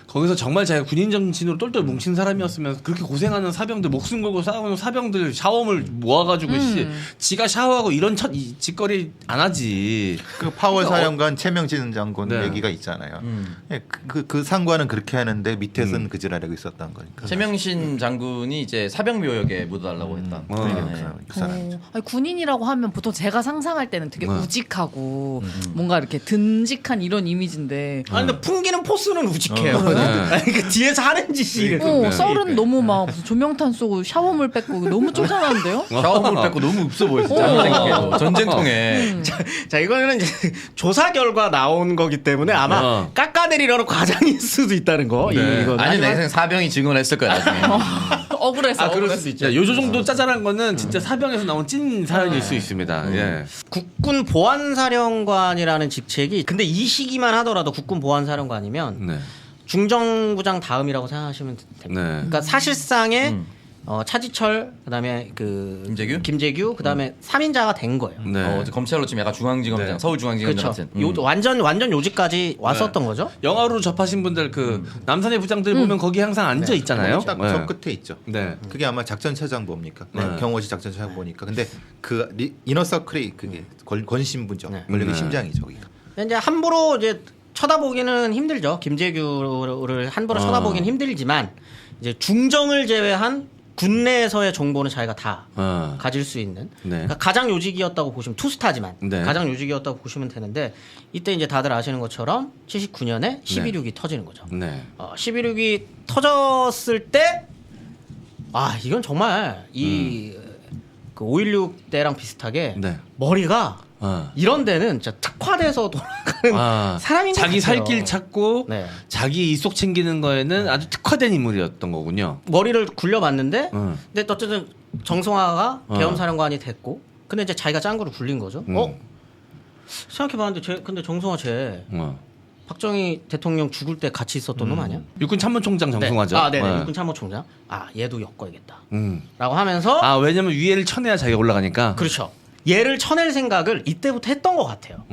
거기서 정말 자기가 군인 정신으로 똘똘 뭉친 사람이었으면 그렇게 고생하는 사병들 목숨 걸고 싸우는 사병들 샤워물 모아가지고 지가 샤워하고 이런 짓거리 안 하지. 그 파월 사령관 최명진 장군 네. 얘기가 있잖아요. 예, 그 상관은 그렇게 하는데 밑에서는 그 지랄하고 있었던 거니까. 최명신 장군이 이제 사병묘역에 묻어달라고 했다. 그 사람. 아니, 군인이라고 하면 보통 제가 상상할 때는 되게 우직하고 뭔가 이렇게 든직한 이런 이미지인데 근데 풍기는 포스는 우직해요. 아니, 그 뒤에서 하는 짓이. 썰은 너무 막 무슨 조명탄 쏘고 샤워물 뺏고 너무 쪼잔한데요? 샤워물 뺏고 너무 없어 보였어. 생각해도 전쟁통에. 자 이거는 이제 조사 결과 나온 거기 때문에 아마 깎아내리려는 과장일 수도 있다는 거. 네. 이거 아니 내 생각 사병이 증언을 했을 거야 나중에. 억울해서 그럴 억울해서. 수도 있죠. 요 정도 짜잘한 거는 진짜 사병에서 나온 찐 사연일 수 있습니다. 예. 국군 보안사령관이라는 직책이 근데 이 시기만 하더라도 국군 보안사령관이면 네. 중정부장 다음이라고 생각하시면 됩니다. 네. 그러니까 사실상의 차지철 그다음에 김재규 그다음에 3인자가 된 거예요. 네. 검찰로 치면 약간 중앙지검장, 네. 서울중앙지검장 그렇죠. 같은. 완전 요지까지 왔었던 거죠. 영화로 접하신 분들 그 남산의 부장들 보면 거기 항상 앉아 있잖아요. 딱 네. 저 끝에 있죠. 네. 그게 아마 작전차장부입니까? 네. 경호시 작전차장부니까. 근데 그 이너서클이 그게 권신부죠. 네. 권력의 네. 심장이죠. 거기가. 이제 함부로 이제 쳐다보기는 힘들죠. 김재규를 함부로 쳐다보기는 힘들지만 이제 중정을 제외한 군내에서의 정보는 자기가 다 가질 수 있는 네. 그러니까 가장 요직이었다고 보시면 투스타지만 네. 가장 요직이었다고 보시면 되는데 이때 이제 다들 아시는 것처럼 79년에 11.6이 터지는 거죠. 네. 11.6이 터졌을 때 이건 정말 그 5.16 때랑 비슷하게 네. 머리가 이런 데는 진짜 특화돼서 돌아가는 사람인 것 자기 같아요. 살 길 찾고 네. 자기 이속 챙기는 거에는 아주 특화된 인물이었던 거군요. 머리를 굴려봤는데 근데 어쨌든 정성화가 계엄사령관이 됐고 근데 이제 자기가 짱구를 굴린 거죠. 생각해봤는데 근데 정성화 쟤 박정희 대통령 죽을 때 같이 있었던 놈 아니야? 육군 참모총장 정승화죠. 네. 육군 참모총장. 얘도 엮어야겠다. 음. 라고 하면서 왜냐면 위에를 쳐내야 자기가 올라가니까. 그렇죠. 얘를 쳐낼 생각을 이때부터 했던 것 같아요.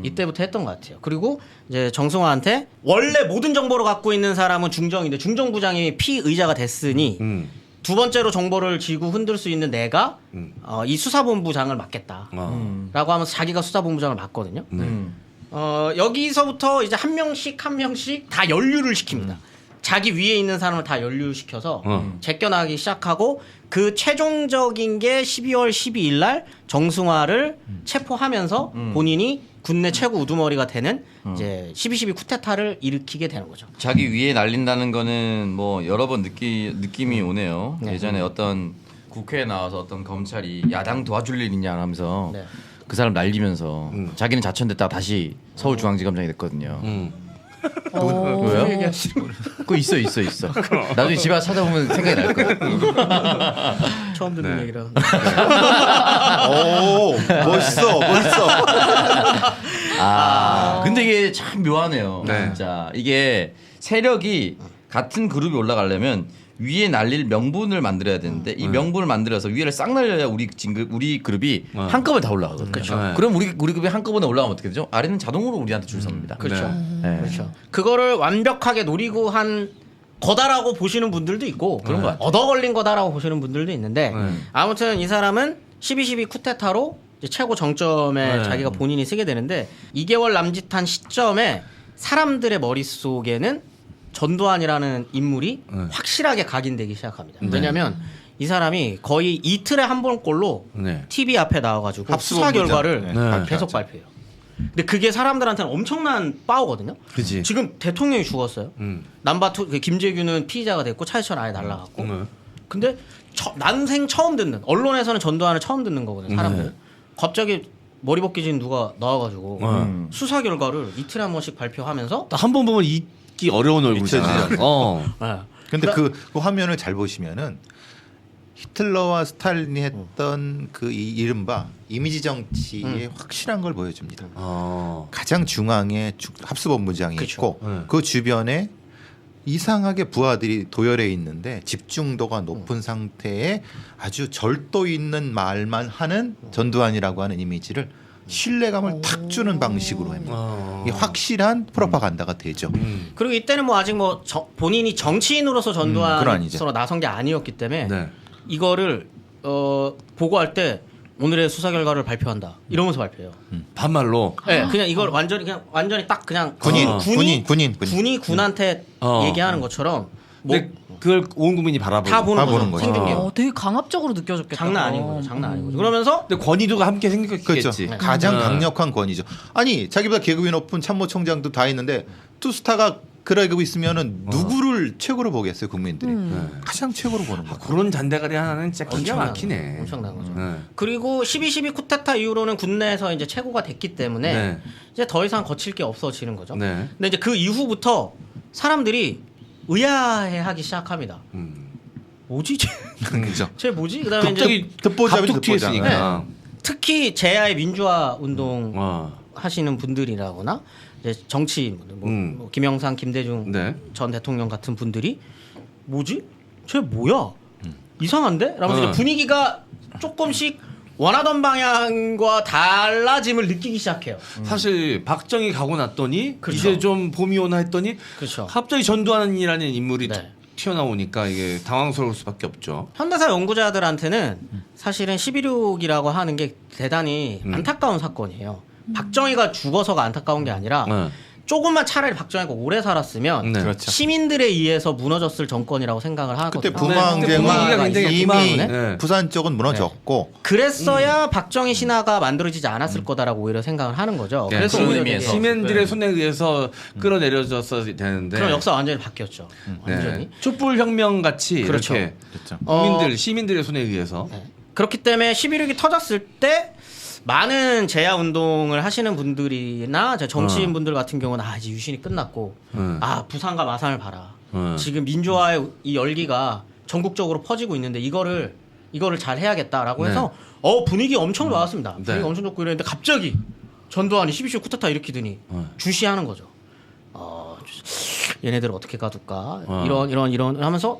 이때부터 했던 것 같아요. 그리고 이제 정승화한테 원래 모든 정보를 갖고 있는 사람은 중정인데 중정부장이 피의자가 됐으니 두 번째로 정보를 쥐고 흔들 수 있는 내가 이 수사본부장을 맡겠다. 라고 하면서 자기가 수사본부장을 맡거든요. 여기서부터 이제 한 명씩 다 연루를 시킵니다. 자기 위에 있는 사람을 다 연루시켜서 제껴나가기 시작하고 그 최종적인 게 12월 12일 날 정승화를 체포하면서 본인이 군내 최고 우두머리가 되는 이제 12.12 쿠데타를 일으키게 되는 거죠. 자기 위에 날린다는 거는 뭐 여러 번 느낌이 오네요. 네. 예전에 어떤 국회에 나와서 어떤 검찰이 야당 도와줄 일 있냐 하면서 네. 그 사람 날리면서 자기는 자천됐다가 다시 서울중앙지검장이 됐거든요. 왜요? 그거 있어. 나중에 집에 와서 찾아보면 생각이 날 거야. 처음 듣는 얘기라. 오, 멋있어. 근데 이게 참 묘하네요. 네. 진짜 이게 세력이 같은 그룹이 올라가려면 위에 날릴 명분을 만들어야 되는데 이 명분을 만들어서 위에를 싹 날려야 우리 그룹이 한꺼번에 다 올라가거든요. 그렇죠. 그럼 우리 그룹이 한꺼번에 올라가면 어떻게 되죠? 아래는 자동으로 우리한테 줄 섭니다. 그렇죠. 네. 그렇죠. 그거를 완벽하게 노리고 한 거다라고 보시는 분들도 있고 그런 것 같아요. 얻어 걸린 거다라고 보시는 분들도 있는데 아무튼 이 사람은 12.12 쿠데타로 이제 최고 정점에 자기가 본인이 쓰게 되는데 2개월 남짓한 시점에 사람들의 머릿속에는 전두환이라는 인물이 확실하게 각인되기 시작합니다. 왜냐하면 이 사람이 거의 이틀에 한 번꼴로 TV 앞에 나와가지고 수사 결과를 계속 발표해요. 근데 그게 사람들한테는 엄청난 빠우거든요. 그치. 지금 대통령이 죽었어요. 남바투 김재규는 피의자가 됐고 차이천 아예 날라갔고. 근데 난생 처음 듣는 언론에서는 전두환을 처음 듣는 거거든요. 사람들. 갑자기 머리 벗기진 누가 나와가지고 수사 결과를 이틀에 한 번씩 발표하면서 한 번 보면 잊기 어려운 얼굴이잖아. 네. 근데 그 화면을 잘 보시면은 히틀러와 스탈린이 했던 그 이른바 이미지 정치의 확실한 걸 보여줍니다. 가장 중앙에 합수본부장이 그쵸. 있고 그 주변에 이상하게 부하들이 도열해 있는데 집중도가 높은 상태에 아주 절도 있는 말만 하는 전두환이라고 하는 이미지를 신뢰감을 탁 주는 방식으로 합니다. 이게 확실한 프로파간다가 되죠. 그리고 이때는 뭐 아직 뭐 본인이 정치인으로서 그건 전두환으로 아니죠. 나선 게 아니었기 때문에 네. 이거를 보고할 때 오늘의 수사 결과를 발표한다 이러면서 발표해요. 반말로. 네, 그냥 이걸 완전히 딱 그냥 군이 군한테 얘기하는 것처럼 뭐 근데 그걸 온 국민이 다 바라보는. 보는 거죠. 생중계로. 되게 강압적으로 느껴졌겠다. 장난 아닌 거죠. 장난 아닌 거죠. 그러면서 근데 권위도가 함께 그렇죠. 생겼겠지. 가장 강력한 권위죠. 아니 자기보다 계급이 높은 참모총장도 다 있는데 투스타가 그러고 있으면은 누구를 최고로 보겠어요 국민들이. 가장 최고로 보는 거예요. 그런 잔대가리 하나는 진짜 기가 막히네. 엄청난 거죠. 네. 그리고 12.12 쿠데타 이후로는 군내에서 이제 최고가 됐기 때문에 네. 이제 더 이상 거칠 게 없어지는 거죠. 네. 근데 이제 그 이후부터 사람들이 의아해하기 시작합니다. 뭐지? 그렇죠. 쟤 뭐지? 그다음에 이제 갑자기 듣보잡이 갑툭 튀었으니까. 특히 제야의 민주화 운동 하시는 분들이라거나 이제 정치인분들, 뭐 김영삼, 김대중 네. 전 대통령 같은 분들이 뭐지? 쟤 뭐야? 이상한데? 라면서 이제 분위기가 조금씩 원하던 방향과 달라짐을 느끼기 시작해요. 사실 박정희 가고 났더니 그렇죠. 이제 좀 봄이 오나 했더니 그렇죠. 갑자기 전두환이라는 인물이 네. 튀어나오니까 이게 당황스러울 수밖에 없죠. 현대사 연구자들한테는 사실은 11.6이라고 하는 게 대단히 안타까운 사건이에요. 박정희가 죽어서가 안타까운 게 아니라 조금만 차라리 박정희가 오래 살았으면 네. 그렇죠. 시민들에 의해서 무너졌을 정권이라고 생각을 하거든요. 그때 분위기가 부마항쟁은 굉장히 이미 네. 부산 쪽은 무너졌고 그랬어야 박정희 신화가 만들어지지 않았을 거다라고 오히려 생각을 하는 거죠. 네, 그래서 그런 오히려 의미에서. 되게 시민들의 손에 의해서 끌어내려졌어야 되는데. 그럼 역사 완전히 바뀌었죠. 완전히. 네. 촛불 혁명 같이 그렇죠. 이렇게 그렇죠. 시민들의 손에 의해서. 네. 그렇기 때문에 11.6이 터졌을 때 많은 재야 운동을 하시는 분들이나 정치인 분들 같은 경우는 이제 유신이 끝났고 부산과 마산을 봐라. 지금 민주화의 이 열기가 전국적으로 퍼지고 있는데 이거를 잘 해야겠다라고 해서 분위기 엄청 좋았습니다. 분위기 엄청 좋고 이랬는데 갑자기 전두환이 12.15 쿠데타 일으키더니 주시하는 거죠. 얘네들 어떻게 가둘까? 이런 하면서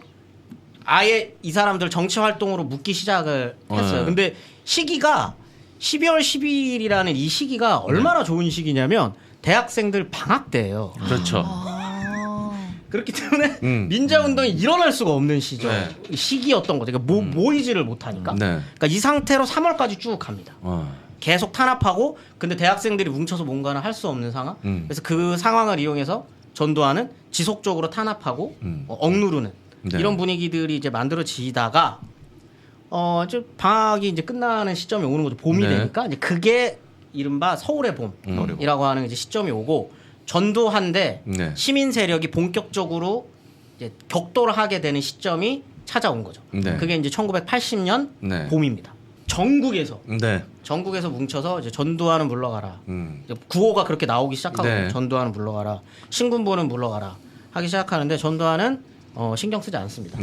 아예 이 사람들 정치 활동으로 묶기 시작을 했어요. 근데 시기가 12월 10일이라는 이 시기가 얼마나 좋은 시기냐면 대학생들 방학 때예요. 그렇죠. 그렇기 때문에 민자 운동이 일어날 수가 없는 시기였던 거죠. 그러니까 모이지를 못하니까. 네. 그러니까 이 상태로 3월까지 쭉 갑니다. 계속 탄압하고 근데 대학생들이 뭉쳐서 뭔가는 할 수 없는 상황. 그래서 그 상황을 이용해서 전두환은 지속적으로 탄압하고 억누르는 이런 분위기들이 이제 만들어지다가 이제 방학이 이제 끝나는 시점이 오는 거죠. 봄이 되니까 이제 그게 이른바 서울의 봄이라고 하는 이제 시점이 오고 전두환 대 시민 세력이 본격적으로 이제 격돌을 하게 되는 시점이 찾아온 거죠. 그게 이제 1980년 봄입니다. 전국에서 뭉쳐서 이제 전두환은 물러가라. 이제 구호가 그렇게 나오기 시작하고 전두환은 물러가라. 신군부는 물러가라. 하기 시작하는데 전두환은 신경 쓰지 않습니다.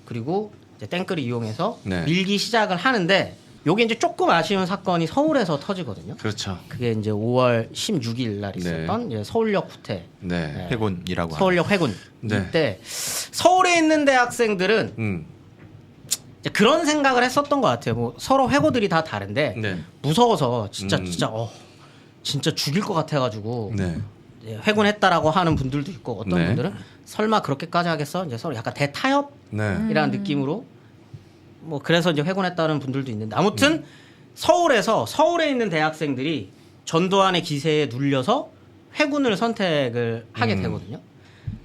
그리고 이제 탱크를 이용해서 밀기 시작을 하는데 요게 이제 조금 아쉬운 사건이 서울에서 터지거든요. 그렇죠. 그게 이제 5월 16일 날 있었던 이제 서울역 후퇴, 네. 해군이라고 서울역 회군 네. 이때 서울에 있는 대학생들은 이제 그런 생각을 했었던 것 같아요. 뭐 서로 회고들이 다 다른데 네. 무서워서 진짜 죽일 것 같아가지고 네. 이제 회군했다라고 하는 분들도 있고 어떤 네. 분들은 설마 그렇게까지 하겠어? 이제 서로 약간 대타협이라는 네. 느낌으로 뭐 그래서 이제 회군했다는 분들도 있는데 아무튼 서울에 있는 대학생들이 전두환의 기세에 눌려서 회군을 선택을 하게 되거든요.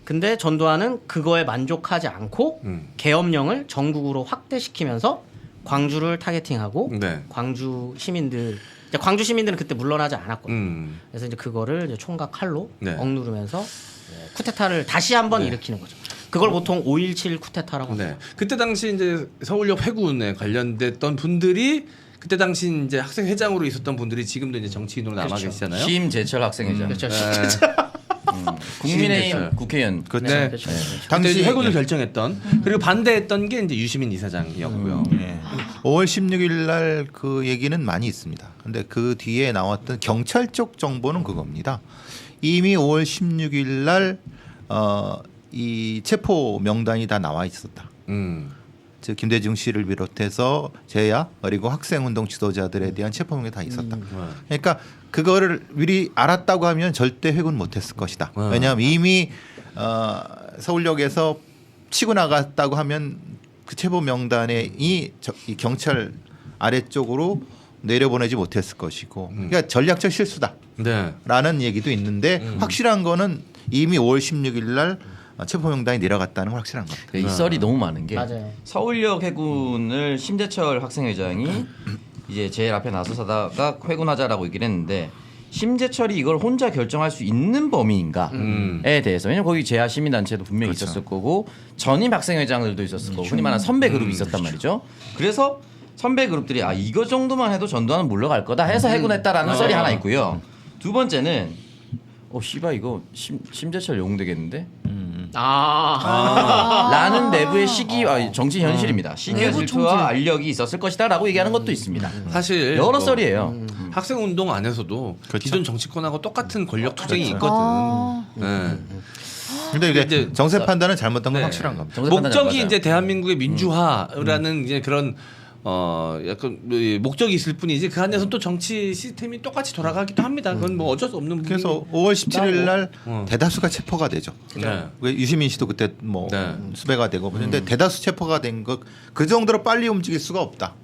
근데 전두환은 그거에 만족하지 않고 계엄령을 전국으로 확대시키면서 광주를 타겟팅하고 네. 광주 시민들은 그때 물러나지 않았거든요. 그래서 이제 그거를 이제 총과 칼로 네. 억누르면서 쿠데타를 다시 한번 일으키는 거죠. 그걸 보통 5.17 쿠데타라고 네. 합니다. 그때 당시 이제 서울역 회군에 관련됐던 분들이 그때 당시 이제 학생 회장으로 있었던 분들이 지금도 이제 정치인으로 남아 그렇죠. 계시잖아요. 심재철 학생회장. 그렇죠. 국민의힘 심재철. 국회의원. 그렇죠. 네. 그렇죠. 당시 회군을 예. 결정했던 그리고 반대했던 게 이제 유시민 이사장이었고요. 예. 5월 16일 날 그 얘기는 많이 있습니다. 근데 그 뒤에 나왔던 경찰 쪽 정보는 그겁니다. 이미 5월 16일 날 이 체포 명단이 다 나와 있었다. 즉 김대중 씨를 비롯해서 제야 그리고 학생운동 지도자들에 대한 체포 명단이 다 있었다. 그러니까 그거를 미리 알았다고 하면 절대 회군 못했을 것이다. 왜냐하면 이미 서울역에서 치고 나갔다고 하면 그 체포 명단에 이 경찰 아래쪽으로 내려보내지 못했을 것이고, 그러니까 전략적 실수다라는 네. 얘기도 있는데 확실한 거는 이미 5월 16일 날 체포 명단이 내려갔다는 건 확실한 겁니다. 이 썰이 너무 많은 게 맞아요. 서울역 해군을 심재철 학생회장이 이제 제일 앞에 나서다가 회군하자라고 얘기를 했는데 심재철이 이걸 혼자 결정할 수 있는 범위인가에 대해서 왜냐면 거기 제야 시민단체도 분명히 그렇죠. 있었을 거고 전임 학생회장들도 있었을 거고 흔히 말하는 선배 그룹이 있었단 말이죠. 그래서 선배 그룹들이 이거 정도만 해도 전두환은 물러갈 거다 해서 해군했다라는 썰이 하나 있고요. 두 번째는 씨발 이거 심재철 용되겠는데? 라는 내부의 시기 정치 현실입니다. 시기와 내부 질투와 총질. 알력이 있었을 것이다라고 얘기하는 것도 있습니다. 사실 여러 뭐 썰이에요. 학생운동 안에서도 그렇죠. 기존 정치권하고 똑같은 권력 투쟁이 그렇죠. 있거든. 네. 근데 이게 이제 정세 판단은 잘못한 건 네. 확실한 겁니다. 정세 판단은 목적이 맞아요. 이제 대한민국의 민주화라는 이제 그런 약간 목적이 있을 뿐이지 그 안에서 또 정치 시스템이 똑같이 돌아가기도 합니다. 그건 뭐 어쩔 수 없는 그래서 5월 17일 날 어. 대다수가 체포가 되죠. 네. 유시민 씨도 그때 뭐 네. 수배가 되고 그런데 대다수 체포가 된 거 그 정도로 빨리 움직일 수가 없다.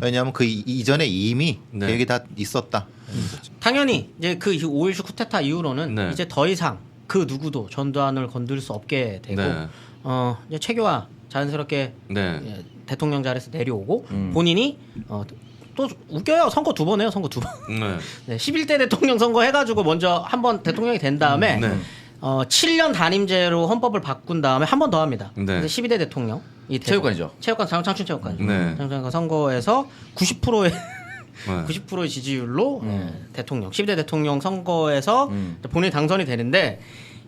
왜냐하면 그 이전에 이미 네. 계획이 다 있었다. 당연히 이제 그 5.16 쿠데타 이후로는 네. 이제 더 이상 그 누구도 전두환을 건들 수 없게 되고 네. 이제 최교화 자연스럽게 네. 예, 대통령 자리에서 내려오고 본인이 또 웃겨요. 선거 2번 해요. 선거 2번. 네. 네, 11대 대통령 선거 해가지고 먼저 한 번 대통령이 된 다음에 네. 7년 단임제로 헌법을 바꾼 다음에 한 번 더 합니다. 네. 그래서 12대 대통령 체육관이죠. 체육관 장충 체육관 네. 장충 선거에서 90%의 네. 90%의 지지율로 대통령 12대 대통령 선거에서 본인이 당선이 되는데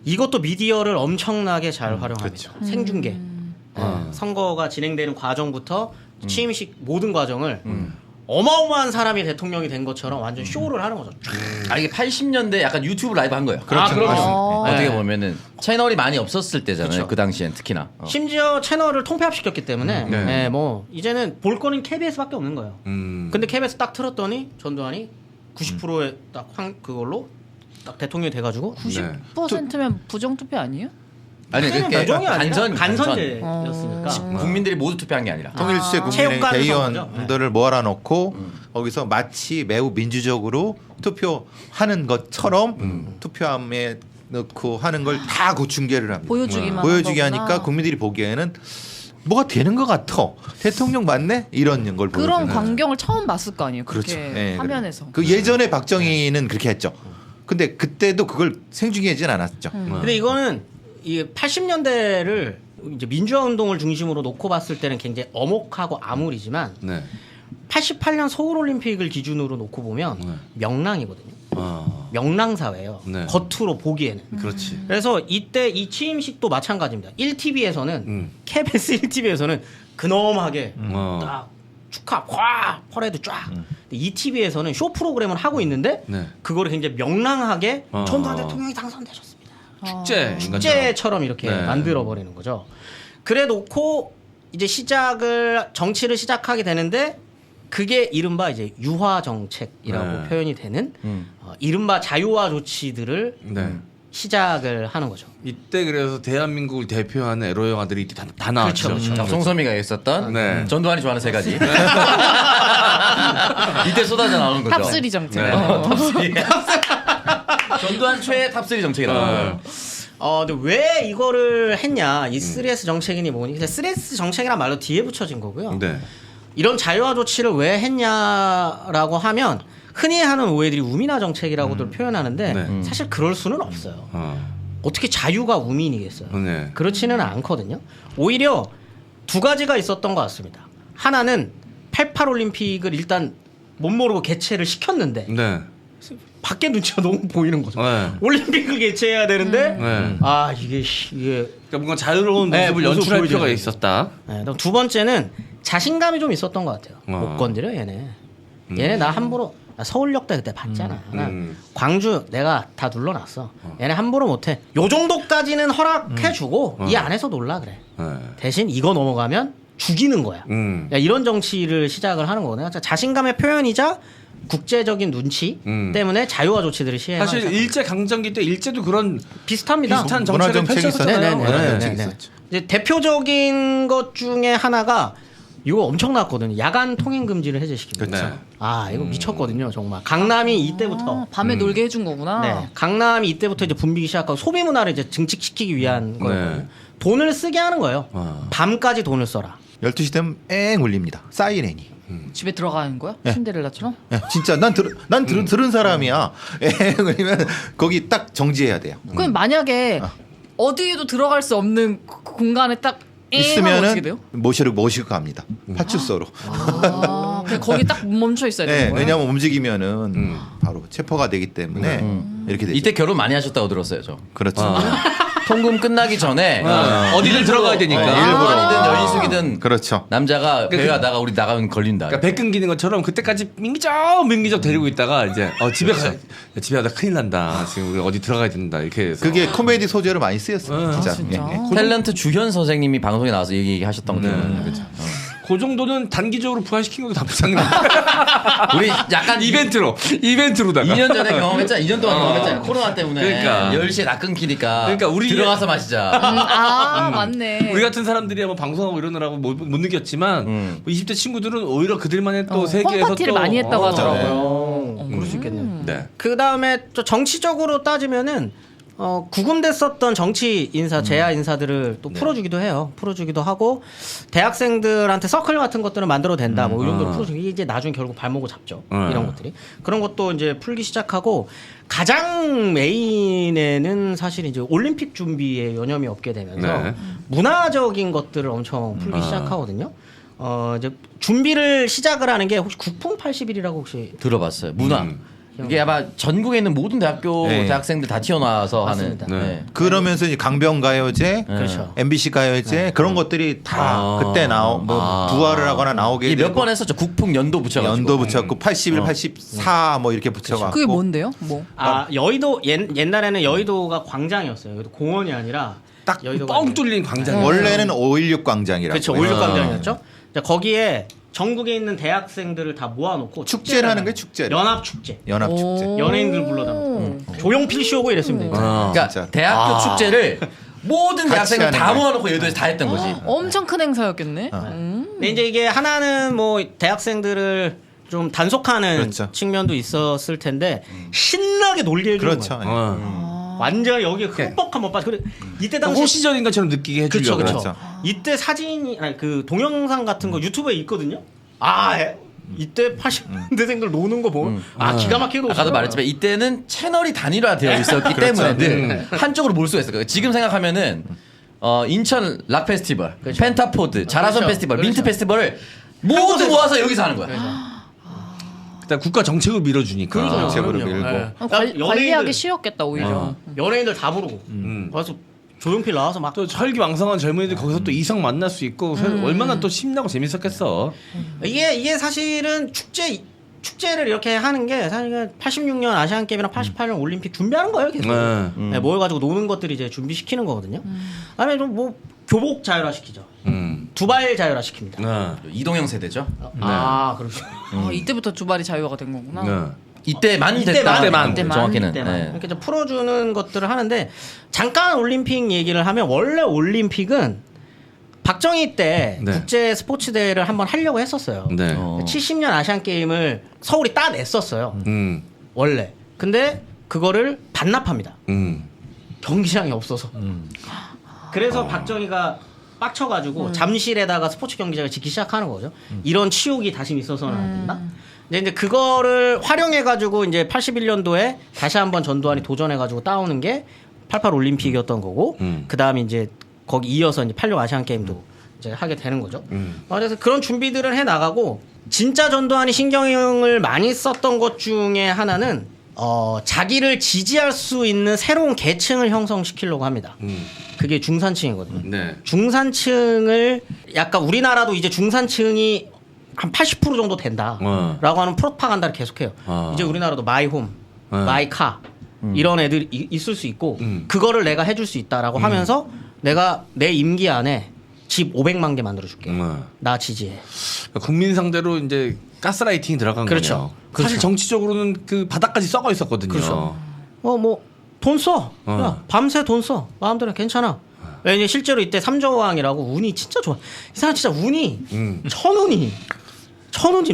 이것도 미디어를 엄청나게 잘 활용합니다. 생중계 선거가 진행되는 과정부터 취임식 모든 과정을 어마어마한 사람이 대통령이 된 것처럼 완전 쇼를 하는 거죠. 이게 80년대 약간 유튜브 라이브 한 거예요. 그렇죠. 그럼요. 어떻게 네. 보면은 채널이 많이 없었을 때잖아요. 그렇죠. 그 당시엔 특히나. 심지어 채널을 통폐합시켰기 때문에 네. 네, 뭐 이제는 볼 거는 KBS밖에 없는 거예요. 근데 KBS 딱 틀었더니 전두환이 90%의 딱 그걸로 딱 대통령이 돼가지고 90%면 부정투표 아니에요? 아니 그게 부정이 아니라 간선. 간선제였으니까. 국민들이 모두 투표한 게 아니라. 통일시대 국민의 체육관 대의원들을 모아놓고 거기서 마치 매우 민주적으로 투표하는 것처럼 투표함에 넣고 하는 걸 다 그 중계를 합니다. 보여주기만 보여주게 한 거구나. 하니까 국민들이 보기에는 뭐가 되는 것 같아. 대통령 맞네? 이런 걸 그런 보여주는. 광경을 처음 봤을 거 아니에요. 그렇게 그렇죠. 네, 화면에서. 그 예전에 박정희는 그렇게 했죠. 근데 그때도 그걸 생중계하진 않았죠. 근데 이거는 이 80년대를 이제 민주화 운동을 중심으로 놓고 봤을 때는 굉장히 엄혹하고 암울이지만 네. 88년 서울 올림픽을 기준으로 놓고 보면 명랑이거든요. 명랑 사회예요. 네. 겉으로 보기에는. 그렇지. 그래서 이때 이 취임식도 마찬가지입니다. 1TV에서는 KBS 1TV에서는 근엄하게 딱 축하 와 퍼레이드 쫙. 근데 ETV에서는 쇼 프로그램을 하고 있는데 네. 그거를 굉장히 명랑하게 어. 전두환 대통령이 당선되셨습니다. 축제 축제처럼 이렇게 네. 만들어 버리는 거죠. 그래 놓고 이제 정치를 시작하게 되는데 그게 이른바 이제 유화 정책이라고 네. 표현이 되는 이른바 자유화 조치들을 네. 시작을 하는 거죠. 이때 그래서 대한민국을 대표하는 에로 영화들이 이때 다 나왔죠. 그렇죠, 그렇죠. 송소미가 있었던 네. 전두환이 좋아하는 세 가지. 이때 쏟아져 나오는 거죠. 탑3 정책. 네. 전두환 최애 탑3 정책이 나오는 거예요. 근데 왜 이거를 했냐? 이 3S 정책이니 뭐니? 3S 정책이란 말로 뒤에 붙여진 거고요. 네. 이런 자유화 조치를 왜 했냐라고 하면 흔히 하는 오해들이 우민화 정책이라고들 표현하는데 네. 사실 그럴 수는 없어요. 어. 어떻게 자유가 우민이겠어요? 네. 그렇지는 않거든요. 오히려 두 가지가 있었던 것 같습니다. 하나는 88 올림픽을 일단 못 모르고 개최를 시켰는데 네. 밖에 눈치가 너무 보이는 거죠. 네. 올림픽을 개최해야 되는데 네. 아 이게 그러니까 뭔가 자유로운 네, 모습을 모습 연출할 보여줘야 필요가 돼요. 있었다. 네, 그다음 두 번째는 자신감이 좀 있었던 것 같아요. 어. 못 건드려 얘네. 얘네 나 함부로 나 서울역대 그때 봤잖아. 나 광주 내가 다 눌러놨어. 얘네 함부로 못해. 요 정도까지는 허락해주고 이 안에서 놀라 그래. 네. 대신 이거 넘어가면 죽이는 거야. 야, 이런 정치를 시작을 하는 거거든요. 자신감의 표현이자 국제적인 눈치 때문에 자유화 조치들을 시행하는 사실 일제 강점기 때 일제도 그런 비슷합니다. 비슷한 문화 정책을 정책이 펼쳤잖아요. 네네네. 문화 네, 정책이 네. 있었죠. 이제 대표적인 것 중에 하나가 이거 엄청났거든요. 야간 통행 금지를 해제시킵니다. 네. 아 이거 미쳤거든요. 정말 강남이 이때부터 아, 밤에 놀게 해준 거구나. 네, 강남이 이때부터 이제 붐비기 시작하고 소비 문화를 이제 증식시키기 위한 거예요. 네. 돈을 쓰게 하는 거예요. 아. 밤까지 돈을 써라. 12시 되면 앵 울립니다. 사이렌이. 집에 들어가는 거야? 네. 신데렐라처럼? 예, 진짜 들은 사람이야. 앵 울리면 거기 딱 정지해야 돼요. 그럼 만약에 어디에도 들어갈 수 없는 공간에 딱 하고 어떻게 있으면은 돼요? 모시고 갑니다. 파출소로. 아, 그냥 거기 딱 멈춰 있어야 되는 네, 거예요? 왜냐하면 움직이면은 바로 체포가 되기 때문에 이렇게 되죠. 이때 결혼 많이 하셨다고 들었어요, 저. 그렇죠. 통금 끝나기 전에 어디든 들어가야 되니까. 일본이든 여인숙이든 그렇죠. 남자가 배회 하다가 우리 나가면 걸린다. 그러니까 배 끊기는 것처럼 그때까지 민기적 데리고 있다가 이제 집에 집에 가다 큰일 난다. 지금 우리 어디 들어가야 된다. 이렇게 해서. 그게 코미디 소재로 많이 쓰였어요. 진짜. 진짜? 예, 예. 탤런트 주현 선생님이 방송에 나와서 얘기하셨던 거. 그 정도는 단기적으로 부활시킨 것도 나쁘지 않은 것 같아요. 우리 약간 이벤트로다가. 2년 전에 경험했잖아. 2년 동안 경험했잖아. 코로나 때문에. 그러니까. 10시에 나 끊기니까. 그러니까 우리- 들어가서 마시자. 맞네. 우리 같은 사람들이 뭐 방송하고 이러느라고 못 느꼈지만 뭐 20대 친구들은 오히려 그들만의 또 세계에서 홈파티를 또 많이 했다고 하더라고요. 그럴 수 있겠네요. 네. 그 다음에 또 정치적으로 따지면은 구금됐었던 정치 인사, 재야 인사들을 또 풀어주기도 해요. 풀어주기도 하고 대학생들한테 서클 같은 것들을 만들어도 된다. 뭐 이 정도로 풀어주기 이제 나중에 결국 발목을 잡죠. 이런 것들이 그런 것도 이제 풀기 시작하고 가장 메인에는 사실 이제 올림픽 준비에 여념이 없게 되면서 네. 문화적인 것들을 엄청 풀기 시작하거든요. 이제 준비를 시작을 하는 게 혹시 국풍 80일이라고 혹시 들어봤어요. 문화. 이게 아마 전국에 있는 모든 대학교 네. 대학생들 다 튀어나와서 맞습니다. 하는. 네. 그러면서 이제 강변 가요제, 그렇죠. MBC 가요제 그런 것들이 다 그때 부활을 하거나 나오게 이게 몇 되고 번 했었죠. 국풍 연도 붙여가지고. 연도 붙였고 81, 84 뭐 이렇게 붙여갖고 그게 뭔데요? 뭐? 여의도 옛날에는 여의도가 광장이었어요. 여의도 공원이 아니라 딱 여의도가 뻥 아니라. 뚫린 광장. 원래는 5.16 광장이라고 그렇죠. 해요. 5.16 광장이었죠. 거기에 전국에 있는 대학생들을 다 모아놓고 축제를 하는 거예요, 축제를. 연합 축제. 연합 축제. 연예인들 불러다 조용필 쇼 오고 이랬으면 되죠. 그러니까 진짜. 대학교 축제를 모든 같이 대학생을 하는 다 거예요. 모아놓고 여의도에서 다 했던 거지. 엄청 큰 행사였겠네. 근데 이제 이게 하나는 뭐 대학생들을 좀 단속하는 그렇죠. 측면도 있었을 텐데 신나게 놀게 해주는 그렇죠. 거예요. 완전 여기 흠뻑 한번 빠져. 그래 이때 당시 호시절인 것처럼 느끼게 해주려고. 그렇죠. 그렇죠. 이때 사진이 아니 그 동영상 같은 거 유튜브에 있거든요. 이때 80년대생들 노는 거 보면 기가 막히게 아까도 노시더라고요. 말했지만 이때는 채널이 단일화되어 있었기 때문에 늘 한쪽으로 몰 수가 있어요. 지금 생각하면은 인천 락 페스티벌, 펜타포드, 자라선 그렇죠. 페스티벌, 그렇죠. 민트 페스티벌을 모두 모아서 여기서 하는 거야. 일단 국가 정책을 밀어주니까. 정책으로 그럼요. 밀고. 네. 관리하기 연예인들- 쉬웠겠다 오히려. 연예인들 다 부르고 그래서 조용필 나와서 막 또 혈기왕성한 젊은이들 거기서 또 이성 만날 수 있고 얼마나 또 신나고 재밌었겠어. 이게 사실은 축제를 이렇게 하는 게 사실 86년 아시안 게임이랑 88년 올림픽 준비하는 거예요, 계속. 네, 모여가지고 노는 것들이 이제 준비시키는 거거든요. 아니면 좀 뭐 교복 자율화 시키죠. 두발 자율화 시킵니다. 네. 이동형 세대죠. 아, 그렇죠. 이때부터 두발이 자유화가 된 거구나. 네. 이때만 이때만. 됐다. 이때만. 정확히는. 이때만. 네. 이렇게 좀 풀어주는 것들을 하는데 잠깐 올림픽 얘기를 하면 원래 올림픽은 박정희 때 네. 국제 스포츠 대회를 한번 하려고 했었어요. 네. 70년 아시안 게임을 서울이 따냈었어요. 음. 원래. 근데 그거를 반납합니다. 경기장이 없어서. 그래서 박정희가 빡쳐가지고 잠실에다가 스포츠 경기장을 짓기 시작하는 거죠. 이런 치욕이 다시 있어서는 안 된다. 이제 그거를 활용해가지고 이제 81년도에 다시 한번 전두환이 도전해가지고 따오는 게 88 올림픽이었던 거고, 그 다음에 이제 거기 이어서 이제 86 아시안 게임도 이제 하게 되는 거죠. 그래서 그런 준비들을 해 나가고, 진짜 전두환이 신경을 많이 썼던 것 중에 하나는 자기를 지지할 수 있는 새로운 계층을 형성시키려고 합니다. 그게 중산층이거든요. 네. 중산층을 약간 우리나라도 이제 중산층이 한 80% 정도 된다라고 하는 프로파간다를 계속해요. 이제 우리나라도 마이홈, 마이카 이런 애들이 있을 수 있고 그거를 내가 해줄 수 있다라고 하면서 내가 내 임기 안에 집 500만 개 만들어줄게. 나 지지해. 국민 상대로 이제 가스라이팅이 들어간 그렇죠. 거네요. 그렇죠. 사실 정치적으로는 그 바닥까지 썩어 있었거든요. 그렇죠. 뭐 돈 써. 야, 밤새 돈 써. 마음대로 괜찮아. 왜냐 실제로 이때 삼조왕이라고 운이 진짜 좋아. 이 사람 진짜 운이 천운입니다.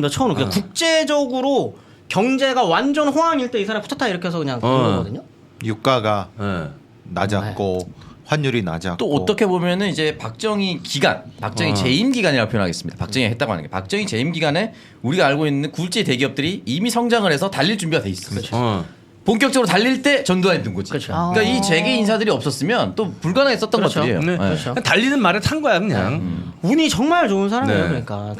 천운. 그냥 국제적으로 경제가 완전 호황일 때 이 사람 후타타 이렇게 해서 그냥 된 거거든요. 유가가 네. 낮았고 환율이 낮았고 또 어떻게 보면은 이제 박정희 기간, 박정희 재임 기간이라고 표현하겠습니다. 박정희 했다고 하는 게 박정희 재임 기간에 우리가 알고 있는 굴지 대기업들이 이미 성장을 해서 달릴 준비가 돼 있었어요. 본격적으로 달릴 때 전두환이 든 거지. 그렇죠. 그러니까 이 재계 인사들이 없었으면 또 불가능했었던 그렇죠. 것들이에요. 네. 그렇죠. 그냥 달리는 말에 탄 거야 그냥. 운이 정말 좋은 사람이에요. 네. 그러니까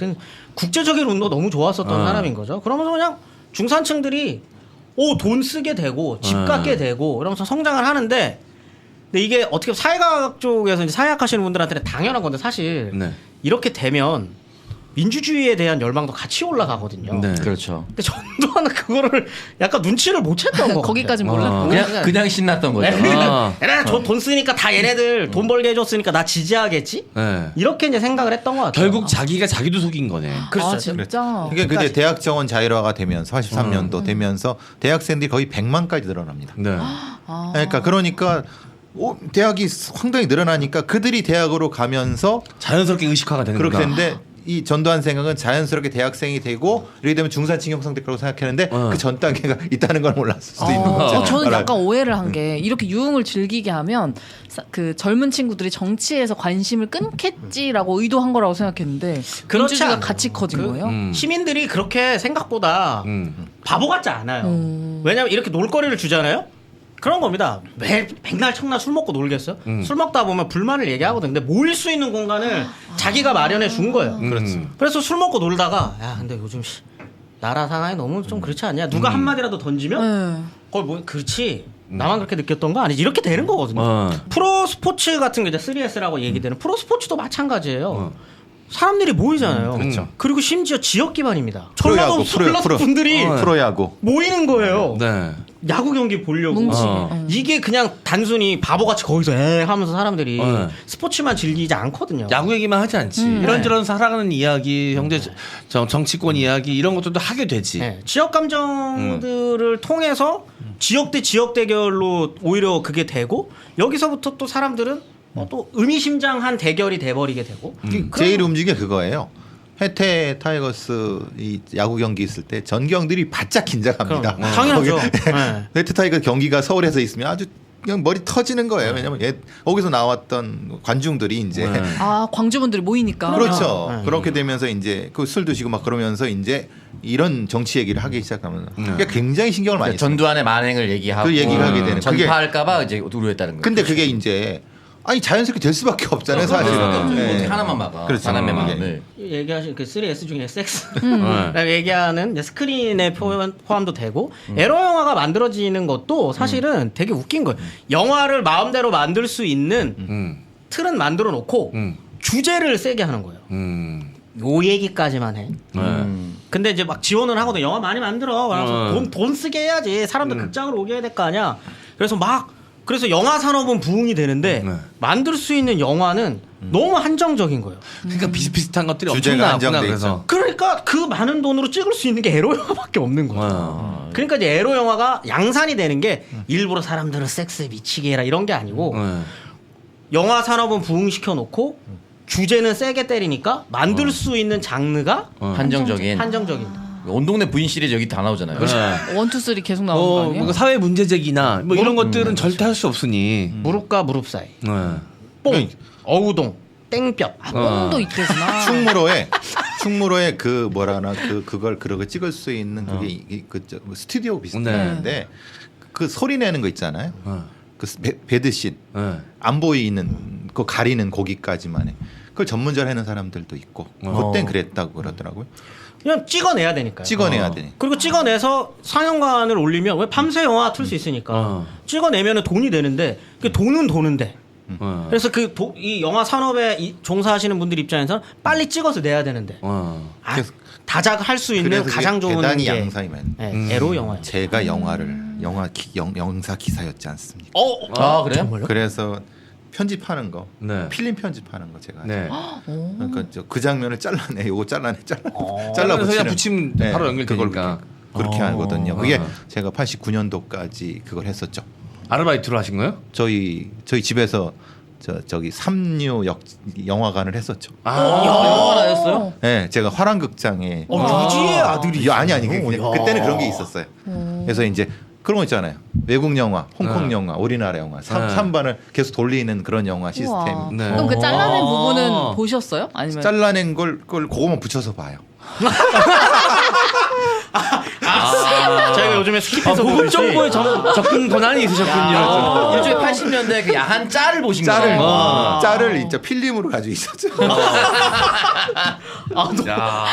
국제적인 운도 너무 좋았었던 사람인 거죠. 그러면서 그냥 중산층들이 돈 쓰게 되고 집 갖게 되고 이러면서 성장을 하는데, 근데 이게 어떻게 사회과학 쪽에서 이제 사회학 하시는 분들한테는 당연한 건데 사실 네. 이렇게 되면 민주주의에 대한 열망도 같이 올라가거든요. 네. 그렇죠. 근데 전두환은 그거를 약간 눈치를 못 챘던 거 거기까지 몰랐고. 그냥 신났던 거죠. 얘네 돈 쓰니까 다 얘네들 돈 벌게 해줬으니까 나 지지하겠지? 네. 이렇게 이제 생각을 했던 것 같아요. 결국 자기가 자기도 속인 거네. 그렇죠. 아 진짜. 이게 근데 대학 정원 자율화가 되면서 83년도 되면서 대학생들이 거의 100만까지 늘어납니다. 네. 그러니까 대학이 상당히 늘어나니까 그들이 대학으로 가면서 자연스럽게 의식화가 되는 그렇게 거다. 됐는데 이 전두환 생각은 자연스럽게 대학생이 되고 이렇게 되면 중산층 형성될 거라고 생각했는데 그 전 단계가 있다는 걸 몰랐을 수도 있는 거죠. 저는 약간 오해를 한 게 이렇게 유흥을 즐기게 하면 그 젊은 친구들이 정치에서 관심을 끊겠지라고 의도한 거라고 생각했는데 그렇지 민주주의가 않아요. 같이 커진 거예요. 시민들이 그렇게 생각보다 바보 같지 않아요. 왜냐면 이렇게 놀거리를 주잖아요. 그런 겁니다. 매 백날 청날 술 먹고 놀겠어요? 술 먹다 보면 불만을 얘기하거든요. 근데 모일 수 있는 공간을 자기가 마련해 준 거예요. 그래서 술 먹고 놀다가 야 근데 요즘 나라 상황이 너무 좀 그렇지 않냐? 누가 한마디라도 던지면 그걸 뭐 그렇지. 나만 그렇게 느꼈던 거 아니지? 이렇게 되는 거거든요. 프로 스포츠 같은 게 이제 3S라고 얘기되는 프로 스포츠도 마찬가지예요. 사람들이 모이잖아요. 그렇죠. 그리고 심지어 지역 기반입니다. 프로야구, 전라도 분들이 프로야구. 모이는 거예요. 네. 야구 경기 보려고. 뭉치게. 이게 그냥 단순히 바보같이 거기서 하면서 사람들이 스포츠만 즐기지 않거든요. 야구 얘기만 하지 않지. 이런저런 살아가는 이야기, 정치권 이야기 이런 것들도 하게 되지. 네. 지역 감정들을 통해서 지역 대 지역 대결로 오히려 그게 되고 여기서부터 또 사람들은 또 의미심장한 대결이 돼버리게 되고 제일 움직여 그거예요. 해태 타이거스 이 야구 경기 있을 때 전경들이 바짝 긴장합니다. 그럼, 당연하죠. 거기 네. 해태 타이거 경기가 서울에서 있으면 아주 그냥 머리 터지는 거예요. 왜냐면 거기서 나왔던 관중들이 이제 아 광주분들이 모이니까. 그렇죠. 그렇게 되면서 이제 그 술 드시고 막 그러면서 이제 이런 정치 얘기를 하기 시작하면 그러니까 굉장히 신경을 많이 써요. 전두환의 만행을 얘기하고 그 얘기를 하게 되는 그게- 전파할까봐 이제 우려했다는 거예요. 근데 그게 이제 아니 자연스럽게 될 수밖에 없잖아요, 사실은. 네. 어떻게 하나만 막아. 그렇죠. 사람의 네. 마음을. 얘기하신 그 3S 중에 섹스 네. 라고 얘기하는 이제 스크린에 포함도 되고 에러 영화가 만들어지는 것도 사실은 되게 웃긴 거예요. 영화를 마음대로 만들 수 있는 틀은 만들어 놓고 주제를 세게 하는 거예요. 요 얘기까지만 해. 근데 이제 막 지원을 하거든. 영화 많이 만들어. 그래서 돈 쓰게 해야지. 사람들 극장으로 오게 해야 될 거 아니야. 그래서 영화 산업은 부흥이 되는데 네. 만들 수 있는 영화는 너무 한정적인 거예요. 그러니까 비슷비슷한 것들이 엄청 주제가 나왔구나. 한정돼 그래서 그러니까 그 많은 돈으로 찍을 수 있는 게 에로 영화밖에 없는 거예요. 그러니까 이제 에로 영화가 양산이 되는 게 일부러 사람들을 섹스에 미치게 해라 이런 게 아니고 영화 산업은 부흥시켜 놓고 주제는 세게 때리니까 만들 수 있는 장르가 한정적인. 한정적인. 온 동네 부인 시리즈 여기 다 나오잖아요. 네. 1, 2, 3 계속 나오는 거 아니에요? 뭔가 사회 문제제기나 뭐 이런 것들은 절대 할 수 없으니. 무릎과 무릎 사이, 네. 뽕, 어우동, 땡볕. 아, 뽕도 있대구나. 충무로에 그 뭐라나 그걸 그러고 찍을 수 있는 그게 뭐 스튜디오 비슷한데 그 소리 내는 거 있잖아요. 그 배드씬 안 보이는 그 가리는 거기까지만 해. 그걸 전문적으로 하는 사람들도 있고 그땐 그랬다고 그러더라고요. 그냥 찍어내야 되니까요. 찍어내야 되니. 그리고 찍어내서 상영관을 올리면 왜 밤새 영화 틀 수 있으니까 찍어내면은 돈이 되는데 그 돈은 도는데. 그래서 이 영화 산업에 종사하시는 분들 입장에서는 빨리 찍어서 내야 되는데 다작할 수 있는 그래서 가장 좋은 대단히 게 양상이면 에로 영화예요. 제가 영사 기사였지 않습니까? 아 그래요? 정말요? 그래서 편집하는 거, 네. 필름 편집하는 거 제가. 네. 그러니까 그 장면을 잘라내, 요거 잘라 잘라서 그냥 붙이는. 붙이면 네, 바로 연결되니까. 그렇게 하거든요. 그게 제가 89년도까지 그걸 했었죠. 아르바이트로 하신 거예요? 저희 집에서 저기 삼류 영화관을 했었죠. 영화가 나였어요? 네, 제가 화랑극장에 유지의 아들이. 아니 그때는 그런 게 있었어요. 그래서 이제 그런 거 있잖아요. 외국 영화, 홍콩 영화, 우리나라 영화 3반을 계속 돌리는 그런 영화 시스템. 우와. 네. 그럼 그 잘라낸 부분은 보셨어요? 아니면 잘라낸 걸 그거만 붙여서 봐요. 저희가 요즘에 스킵해서 고급 정보에 접근 권한이 있으셨군요. 일종의 80년대 그 야한 짤을 보신 짤을 거예요. 짤을 진짜 필름으로 가지고 있었죠. 야,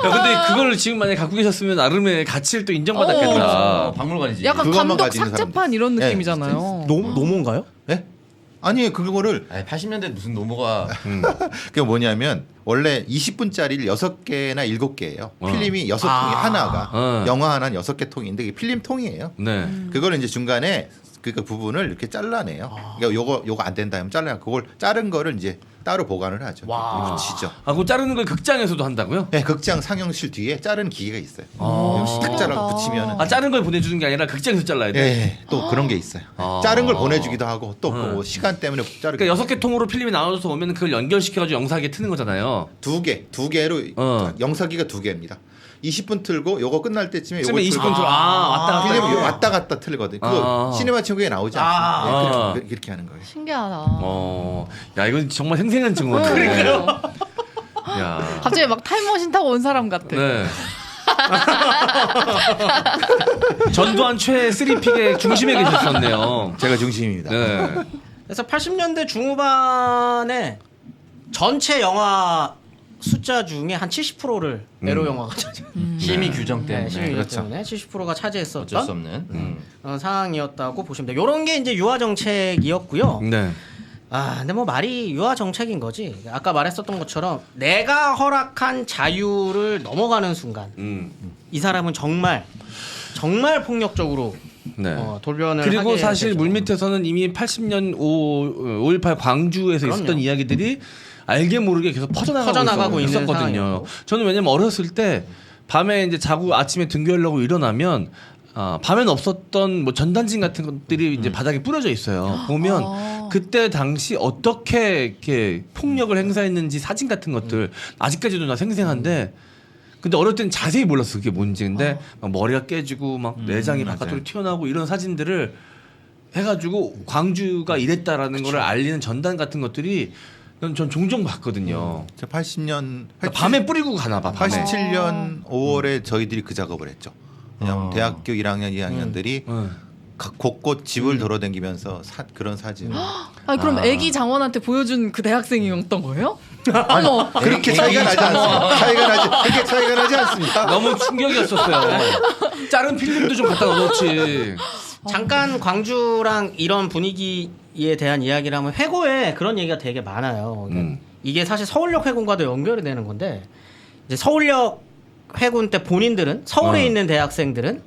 근데 그걸 지금 만약에 갖고 계셨으면 나름의 가치를 또 인정받았겠다. 박물관이지. 약간 그것만 감독 가지는 삭제판 이런 네, 느낌이잖아요. 노모인가요? 네? 아니 그거를 80년대 무슨 노모가 그게 뭐냐면 원래 20분짜리를 6개나 7개예요. 필름이 6통이 하나가 영화 하나는 6개 통인데 이게 필름 통이에요. 네. 그걸 이제 중간에 그 부분을 이렇게 잘라내요. 그러니까 요거 안 된다 하면 잘라요. 그걸 자른 거를 이제 따로 보관을 하죠. 붙이죠. 그 자르는 걸 극장에서도 한다고요? 네, 극장 상영실 뒤에 자르는 기계가 있어요. 딱 잘라 붙이면은. 자른 걸 보내주는 게 아니라 극장에서 잘라야 돼. 네, 또 그런 게 있어요. 자른 걸 보내주기도 하고 또 뭐 시간 때문에 자르기. 그러니까 6개 통으로 필름이 나와서 오면 그걸 연결시켜가지고 영상에 트는 거잖아요. 두 개로 영사기가 2개입니다. 20분 틀고 요거 끝날 때쯤에 요거 20분 틀고 왔다 갔다. 필름이 왔다 갔다 틀거든. 그거 시네마 친구에 나오지 않습니까? 네, 그렇게 하는 거예요. 신기하다. 야 이건 정말 생생한 증거네. 그러니까요. 야. 갑자기 막 타임머신 타고 온 사람 같아. 네. 전두환 최 3픽의 중심에 계셨었네요. 제가 중심입니다. 네. 그래서 80년대 중후반에 전체 영화 숫자 중에 한 70%를 에로 영화가 차지해요. 심의 규정 때문에. 심의 규정 그렇죠. 때문에 70%가 차지했었던 어쩔 수 없는. 상황이었다고 보시면 돼요. 이런 게 이제 유화 정책이었고요. 네. 근데 뭐 말이 유화 정책인 거지. 아까 말했었던 것처럼 내가 허락한 자유를 넘어가는 순간 이 사람은 정말 폭력적으로 네. 돌변을 그리고 하게 사실 되죠. 물밑에서는 이미 80년 5.18 광주에서 있었던 그럼요. 이야기들이 알게 모르게 계속 퍼져나가고 있는 있었거든요. 상황이었고. 저는 왜냐면 어렸을 때 밤에 이제 자고 아침에 등교하려고 일어나면 밤에는 없었던 뭐 전단지 같은 것들이 이제 바닥에 뿌려져 있어요. 보면 그때 당시 어떻게 이렇게 폭력을 행사했는지 사진 같은 것들 아직까지도 나 생생한데 근데 어릴 땐 자세히 몰랐어 그게 뭔지. 근데 막 머리가 깨지고 막 내장이 바깥으로 튀어나오고 이런 사진들을 해가지고 광주가 이랬다라는 거를 알리는 전단 같은 것들이 전 종종 봤거든요. 저 80년 그러니까 밤에 뿌리고 가나 봐. 밤에. 87년 5월에 저희들이 그 작업을 했죠. 왜냐하면 대학교 1학년, 2학년들이 곳곳 집을 돌아다니면서 그런 사진. 아니 그럼 애기 장원한테 보여준 그 대학생이었던 거예요? 어머. 그렇게 차이가 나지 않습니다. 그렇게 차이가 나지 않습니다. 너무 충격이었었어요. 작은 필름도 좀 갖다 넣어놓지. 잠깐 광주랑 이런 분위기에 대한 이야기를 하면 회고에 그런 얘기가 되게 많아요. 이게 사실 서울역 회군과도 연결이 되는 건데 이제 서울역 회군 때 본인들은 서울에 있는 대학생들은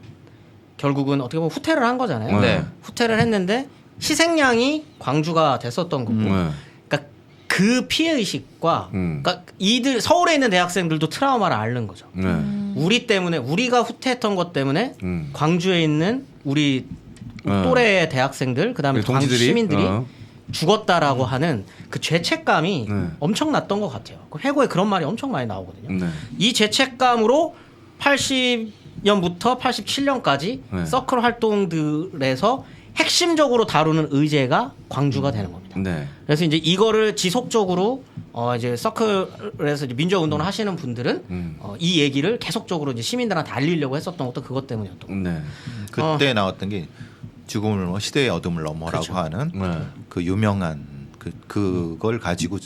결국은 어떻게 보면 후퇴를 한 거잖아요. 네. 후퇴를 했는데 희생양이 광주가 됐었던 거고. 그러니까 그 피해 의식과 그러니까 이들 서울에 있는 대학생들도 트라우마를 앓는 거죠. 우리 때문에 우리가 후퇴했던 것 때문에 광주에 있는 우리 또래의 대학생들 그다음에 광주 동지들이? 시민들이 죽었다라고 하는 그 죄책감이 엄청났던 것 같아요. 그 회고에 그런 말이 엄청 많이 나오거든요. 이 죄책감으로 80년부터 87년까지 서클 활동들에서 핵심적으로 다루는 의제가 광주가 되는 겁니다. 그래서 이제 이거를 지속적으로 이제 서클에서 이제 민주화 운동을 하시는 분들은 이 얘기를 계속적으로 이제 시민들한테 알리려고 했었던 것도 그것 때문이었던 거예요. 그때 나왔던 게 죽음을 넘어 시대의 어둠을 넘어라고 그렇죠. 하는 그 유명한 그걸 가지고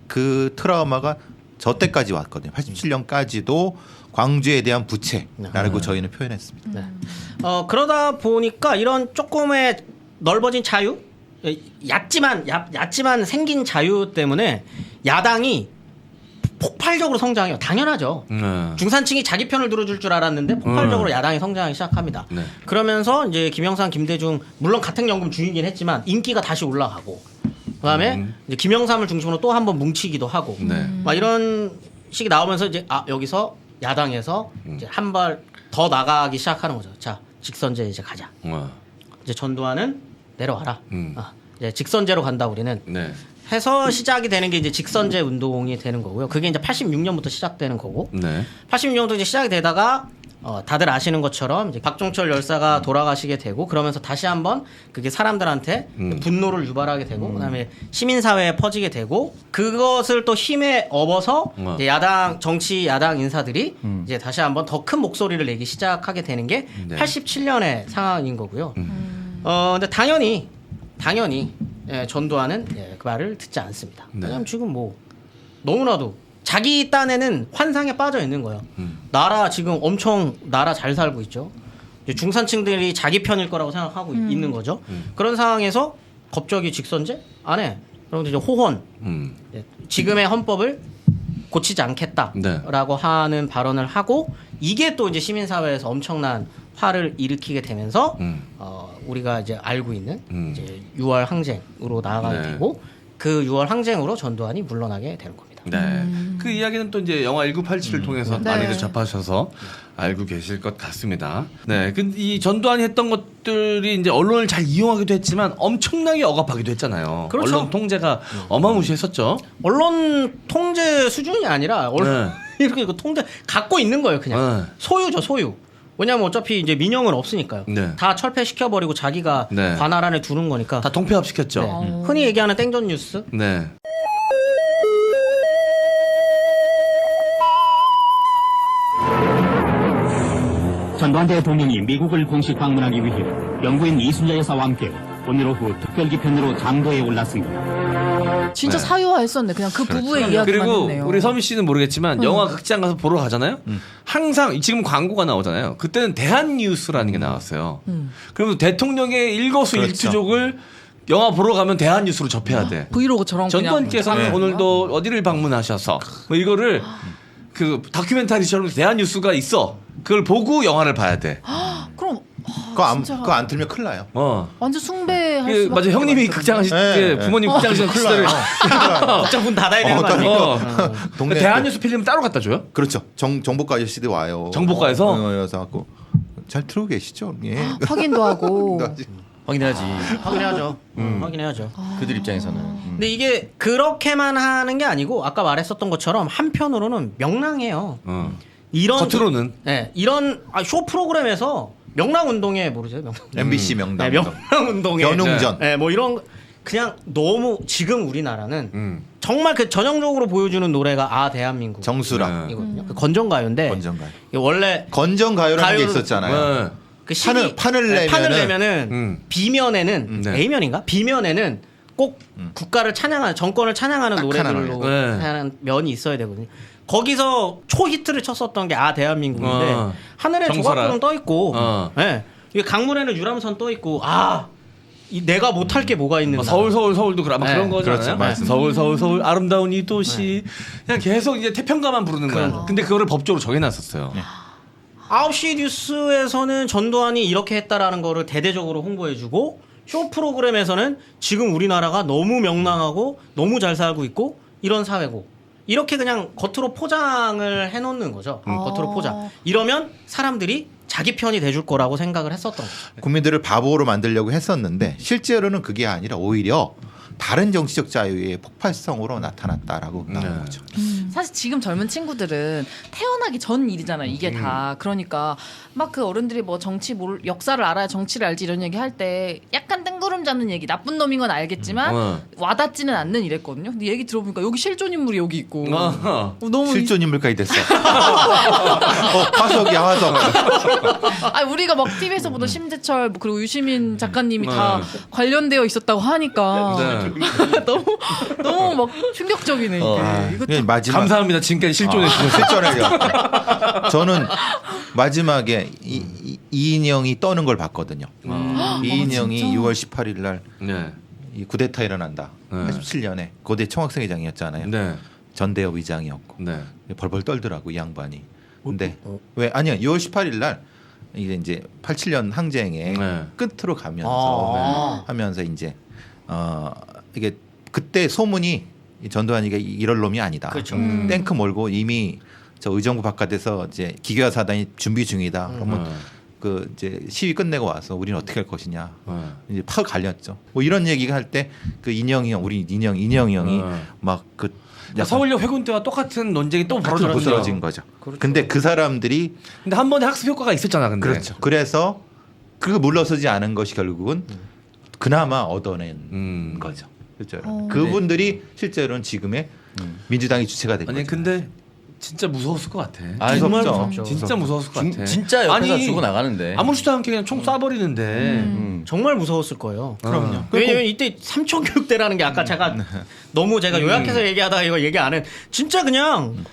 그 트라우마가 저 때까지 왔거든요. 87년까지도 광주에 대한 부채라고 저희는 표현했습니다. 네. 그러다 보니까 이런 조금의 넓어진 자유, 얕지만 생긴 자유 때문에 야당이 폭발적으로 성장해요. 당연하죠. 중산층이 자기 편을 들어줄 줄 알았는데 폭발적으로 야당이 성장하기 시작합니다. 그러면서 이제 김영삼, 김대중 물론 가택연금 중이긴 했지만 인기가 다시 올라가고 그다음에 이제 김영삼을 중심으로 또 한 번 뭉치기도 하고 막 이런 식이 나오면서 이제 여기서 야당에서 이제 한 발 더 나가기 시작하는 거죠. 자, 직선제 이제 가자. 이제 전두환은 내려와라. 이제 직선제로 간다 우리는. 해서 시작이 되는 게 이제 직선제 운동이 되는 거고요. 그게 이제 86년부터 시작되는 거고. 86년부터 이제 시작이 되다가 다들 아시는 것처럼 이제 박종철 열사가 돌아가시게 되고 그러면서 다시 한번 그게 사람들한테 분노를 유발하게 되고 그다음에 시민사회에 퍼지게 되고 그것을 또 힘에 업어서 이제 야당 정치 야당 인사들이 이제 다시 한번 더 큰 목소리를 내기 시작하게 되는 게 87년의 상황인 거고요. 근데 당연히 전두환은 그 말을 듣지 않습니다. 왜냐면 지금 뭐 너무나도 자기 딴에는 환상에 빠져 있는 거예요. 나라 지금 엄청 나라 잘 살고 있죠. 이제 중산층들이 자기 편일 거라고 생각하고 있는 거죠. 그런 상황에서 갑자기 직선제 안 해. 그럼 이제 호헌 지금의 헌법을 고치지 않겠다라고 하는 발언을 하고 이게 또 이제 시민사회에서 엄청난 화를 일으키게 되면서 우리가 이제 알고 있는 이제 6월 항쟁으로 나아가게 되고 그 6월 항쟁으로 전두환이 물러나게 되는 겁니다. 그 이야기는 또 이제 영화 1987을 통해서 많이들 접하셔서 알고 계실 것 같습니다. 근데 이 전두환이 했던 것들이 이제 언론을 잘 이용하기도 했지만 엄청나게 억압하기도 했잖아요. 그렇죠. 언론 통제가 어마무시했었죠. 언론 통제 수준이 아니라 이렇게 그 통제 갖고 있는 거예요, 그냥. 소유죠, 소유. 왜냐면 어차피 이제 민영은 없으니까요. 다 철폐시켜버리고 자기가 관할 안에 두는 거니까. 다 통폐합시켰죠. 흔히 얘기하는 땡전 뉴스. 전두환 대통령이 미국을 공식 방문하기 위해 영부인 이순자 여사와 함께 오늘 오후 특별기편으로 장도에 올랐습니다. 진짜 사유화했었네. 그냥 그 부부의 이야기만 그리고 했네요. 우리 서미 씨는 모르겠지만 영화 극장 가서 보러 가잖아요. 항상 지금 광고가 나오잖아요. 그때는 대한뉴스라는 게 나왔어요. 그러면 대통령의 일거수일투족을 영화 보러 가면 대한뉴스로 접해야 돼. 브이로그처럼 전두환께서는 오늘도 어디를 방문하셔서 뭐 이거를 그 다큐멘터리처럼 대한뉴스가 있어. 그걸 보고 영화를 봐야 돼. 그럼 그거 안 틀면 큰일 나요. 완전 숭배할 수. 맞아. 형님이 극장 하실 때 부모님 극장 하시는 시절에 극장 문 닫아야 되는 거 아닙니까? 동네 대한뉴스 필름 따로 갖다 줘요? 그렇죠. 정보과 아저씨들 와요. 정보과에서? 그래서 갖고 잘 틀고 계시죠? 확인도 하고. 확인해야지. 확인해야죠. 확인해야죠. 그들 입장에서는. 근데 이게 그렇게만 하는 게 아니고 아까 말했었던 것처럼 한편으로는 명랑해요. 이런 겉으로는 이런 쇼 프로그램에서 명랑 운동회 모르세요? MBC 명당. 명랑 운동회. 변웅전. 뭐 이런 그냥 너무 지금 우리나라는 정말 그 전형적으로 보여주는 노래가 대한민국 정수라. 이거든요. 그 건전가요인데 건전가요. 원래 건전가요라는 게 가요는- 있었잖아요. 그 판을 내면은 B면에는 네. A면인가? B면에는 꼭 국가를 찬양하는 정권을 찬양하는 딱 노래들로 하나만. 네. 하는 면이 있어야 되거든요. 거기서 초히트를 쳤었던 게 대한민국인데 하늘에 정설아. 조각구름 떠 있고, 어. 예. 이게 강물에는 유람선 떠 있고, 내가 못할 게 뭐가 있는가? 서울도 아마 네, 그런 거잖아요. 그렇죠. 맞습니다. 서울 아름다운 이 도시 그냥 계속 이제 태평가만 부르는 거야. 근데 그거를 법적으로 정해놨었어요. 9시 뉴스에서는 전두환이 이렇게 했다라는 거를 대대적으로 홍보해주고 쇼 프로그램에서는 지금 우리나라가 너무 명랑하고 너무 잘 살고 있고 이런 사회고 이렇게 그냥 겉으로 포장을 해놓는 거죠. 겉으로 포장. 이러면 사람들이 자기 편이 돼줄 거라고 생각을 했었던 거죠. 국민들을 바보로 만들려고 했었는데 실제로는 그게 아니라 오히려 다른 정치적 자유의 폭발성으로 나타났다라고 나온 거죠. 사실 지금 젊은 친구들은 태어나기 전 일이잖아요. 이게 다. 그러니까 막 그 어른들이 뭐 역사를 알아야 정치를 알지 이런 얘기 할 때 약간 뜬구름 잡는 얘기, 나쁜 놈인 건 알겠지만 와닿지는 않는 이랬거든요. 근데 얘기 들어보니까 여기 실존 인물이 여기 있고 너무 실존 인물까지 됐어. 화석이야 화석. 우리가 막 TV에서 보던 심재철 그리고 유시민 작가님이 다 관련되어 있었다고 하니까 너무 막 충격적이네 이게. 이것도 마지막 감사합니다. 지금까지 실존해 주셔서. 실존해요. 저는 마지막에 이인영이 떠는 걸 봤거든요. 이인영이 6월 18일 날 이 쿠데타 일어난다. 87년에 고대 총학생회장이었잖아요. 네. 전대협 의장이었고 네. 벌벌 떨더라고 이 양반이. 근데 왜 아니야 6월 18일 날 이제 87년 항쟁의 끝으로 가면서 하면서 이제 이게 그때 소문이 이 전두환이가 이럴 놈이 아니다. 그렇죠. 탱크 몰고 이미 저 의정부 바깥에서 이제 기계화 사단이 준비 중이다. 그러면 그 이제 시위 끝내고 와서 우리는 어떻게 할 것이냐. 이제 팍 갈렸죠. 뭐 이런 얘기가 할 때 그 인영이 형, 우리 인영이 형이 막 그 서울역 회군 때와 똑같은 논쟁이 또 벌어진 거죠. 근데 그 사람들이 근데 한 번에 학습 효과가 있었잖아. 근데. 그렇죠. 그래서 그 물러서지 않은 것이 결국은 그나마 얻어낸 거죠. 그렇죠. 그분들이 실제로는 지금의 민주당의 주체가 된 거죠. 아니 근데 진짜 무서웠을 것 같아. 정말 무섭죠. 무섭죠. 진짜 무서웠을 것 같아. 진짜 옆에서 주고 나가는데. 아무렇지도 않게 그냥 총 쏴버리는데. 정말 무서웠을 거예요. 그럼요. 왜냐면 이때 삼천교육대라는 게 아까 제가 너무 제가 요약해서 얘기하다가 이거 얘기 안 해. 진짜 그냥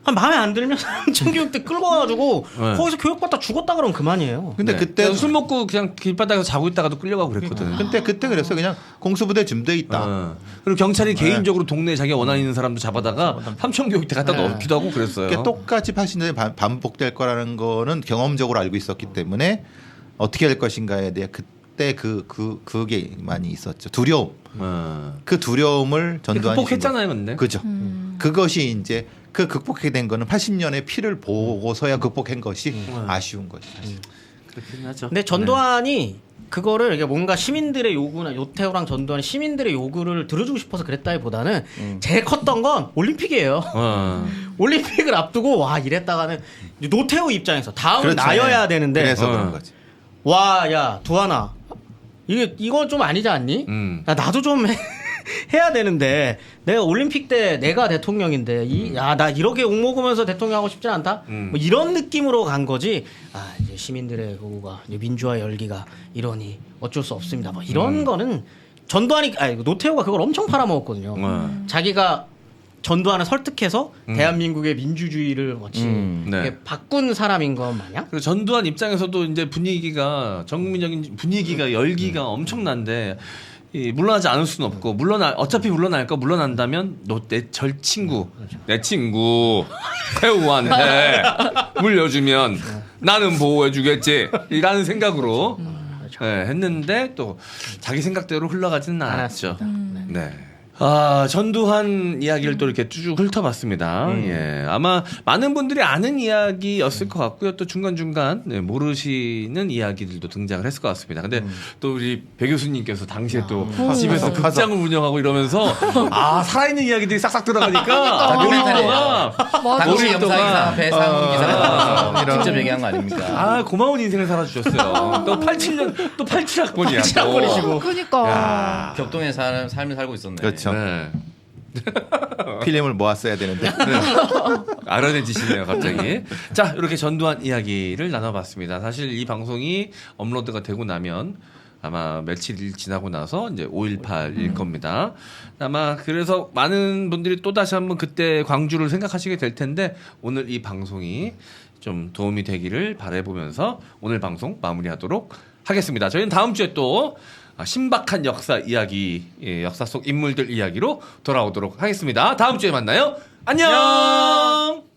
마음에 안 들면 삼천교육대 끌고 와가지고 거기서 교육받다 죽었다 그러면 그만이에요. 근데 그때 술 먹고 그냥 길바닥에서 자고 있다가도 끌려가고 그랬거든. 그때 그래서 그냥 공수부대 준비돼 있다. 그리고 경찰이 개인적으로 동네에 자기가 원하는 있는 사람도 잡아다가 삼천교육대 갖다 넣기도 하고 그랬어요. 그게 똑같이 80년대 반복될 거라는 거는 경험적으로 알고 있었기 때문에 어떻게 할 것인가에 대해 그때 그게 많이 있었죠. 두려움. 그 두려움을 전두환이 극복했잖아요, 근데. 그죠. 그것이 이제 그 극복하게 된 거는 80년의 피를 보고서야 극복한 것이 아쉬운 거죠. 사실. 그렇긴 하죠. 근데 전두환이 그거를 이게 뭔가 시민들의 요구나 요태우랑 전두환이 시민들의 요구를 들어주고 싶어서 그랬다기보다는 제일 컸던 건 올림픽이에요. 올림픽을 앞두고 와 이랬다가는 노태우 입장에서 다음은 그렇죠. 나여야 되는데 그래서 그런 거지. 와 야 두하나 이건 좀 아니지 않니? 나도 좀 해야 되는데 내가 올림픽 때 내가 대통령인데 나 이렇게 욕 먹으면서 대통령 하고 싶지 않다. 뭐 이런 느낌으로 간 거지. 이제 시민들의 그거가 이제 민주화 열기가 이러니 어쩔 수 없습니다. 뭐 이런 거는 전두환이 노태우가 그걸 엄청 팔아먹었거든요. 자기가 전두환을 설득해서 대한민국의 민주주의를 마치 이렇게 바꾼 사람인 것 마냥. 그리고 전두환 입장에서도 이제 분위기가 전국민적인 분위기가 열기가 엄청난데 물러나지 않을 수는 없고 어차피 물러날 거 물러난다면 내 친구 태우한테 물려주면 나는 보호해주겠지 이라는 생각으로 했는데 또 자기 생각대로 흘러가지는 않았죠. 네. 전두환 이야기를 또 이렇게 쭉 훑어봤습니다. 예. 아마 많은 분들이 아는 이야기였을 것 같고요. 또 중간중간 모르시는 이야기들도 등장을 했을 것 같습니다. 근데 또 우리 배 교수님께서 당시에 또 집에서 극장을 운영하고 이러면서 살아있는 이야기들이 싹싹 들어가니까 놀이터가 당시 영상이사 배상훈 기사가 직접 얘기한 거 아닙니까? 고마운 인생을 살아주셨어요. 또 87년 또 87학번이야. 87학번이시고. 그러니까 격동의 삶을 살고 있었네. 그렇죠. 네. 필름을 모았어야 되는데. 알아내지시네요 갑자기. 자 이렇게 전두환 이야기를 나눠봤습니다. 사실 이 방송이 업로드가 되고 나면 아마 며칠 지나고 나서 이제 5.18일 겁니다. 아마 그래서 많은 분들이 또 다시 한번 그때 광주를 생각하시게 될 텐데 오늘 이 방송이 좀 도움이 되기를 바라보면서 오늘 방송 마무리하도록 하겠습니다. 저희는 다음 주에 또 신박한 역사 이야기, 역사 속 인물들 이야기로 돌아오도록 하겠습니다. 다음 주에 만나요. 안녕.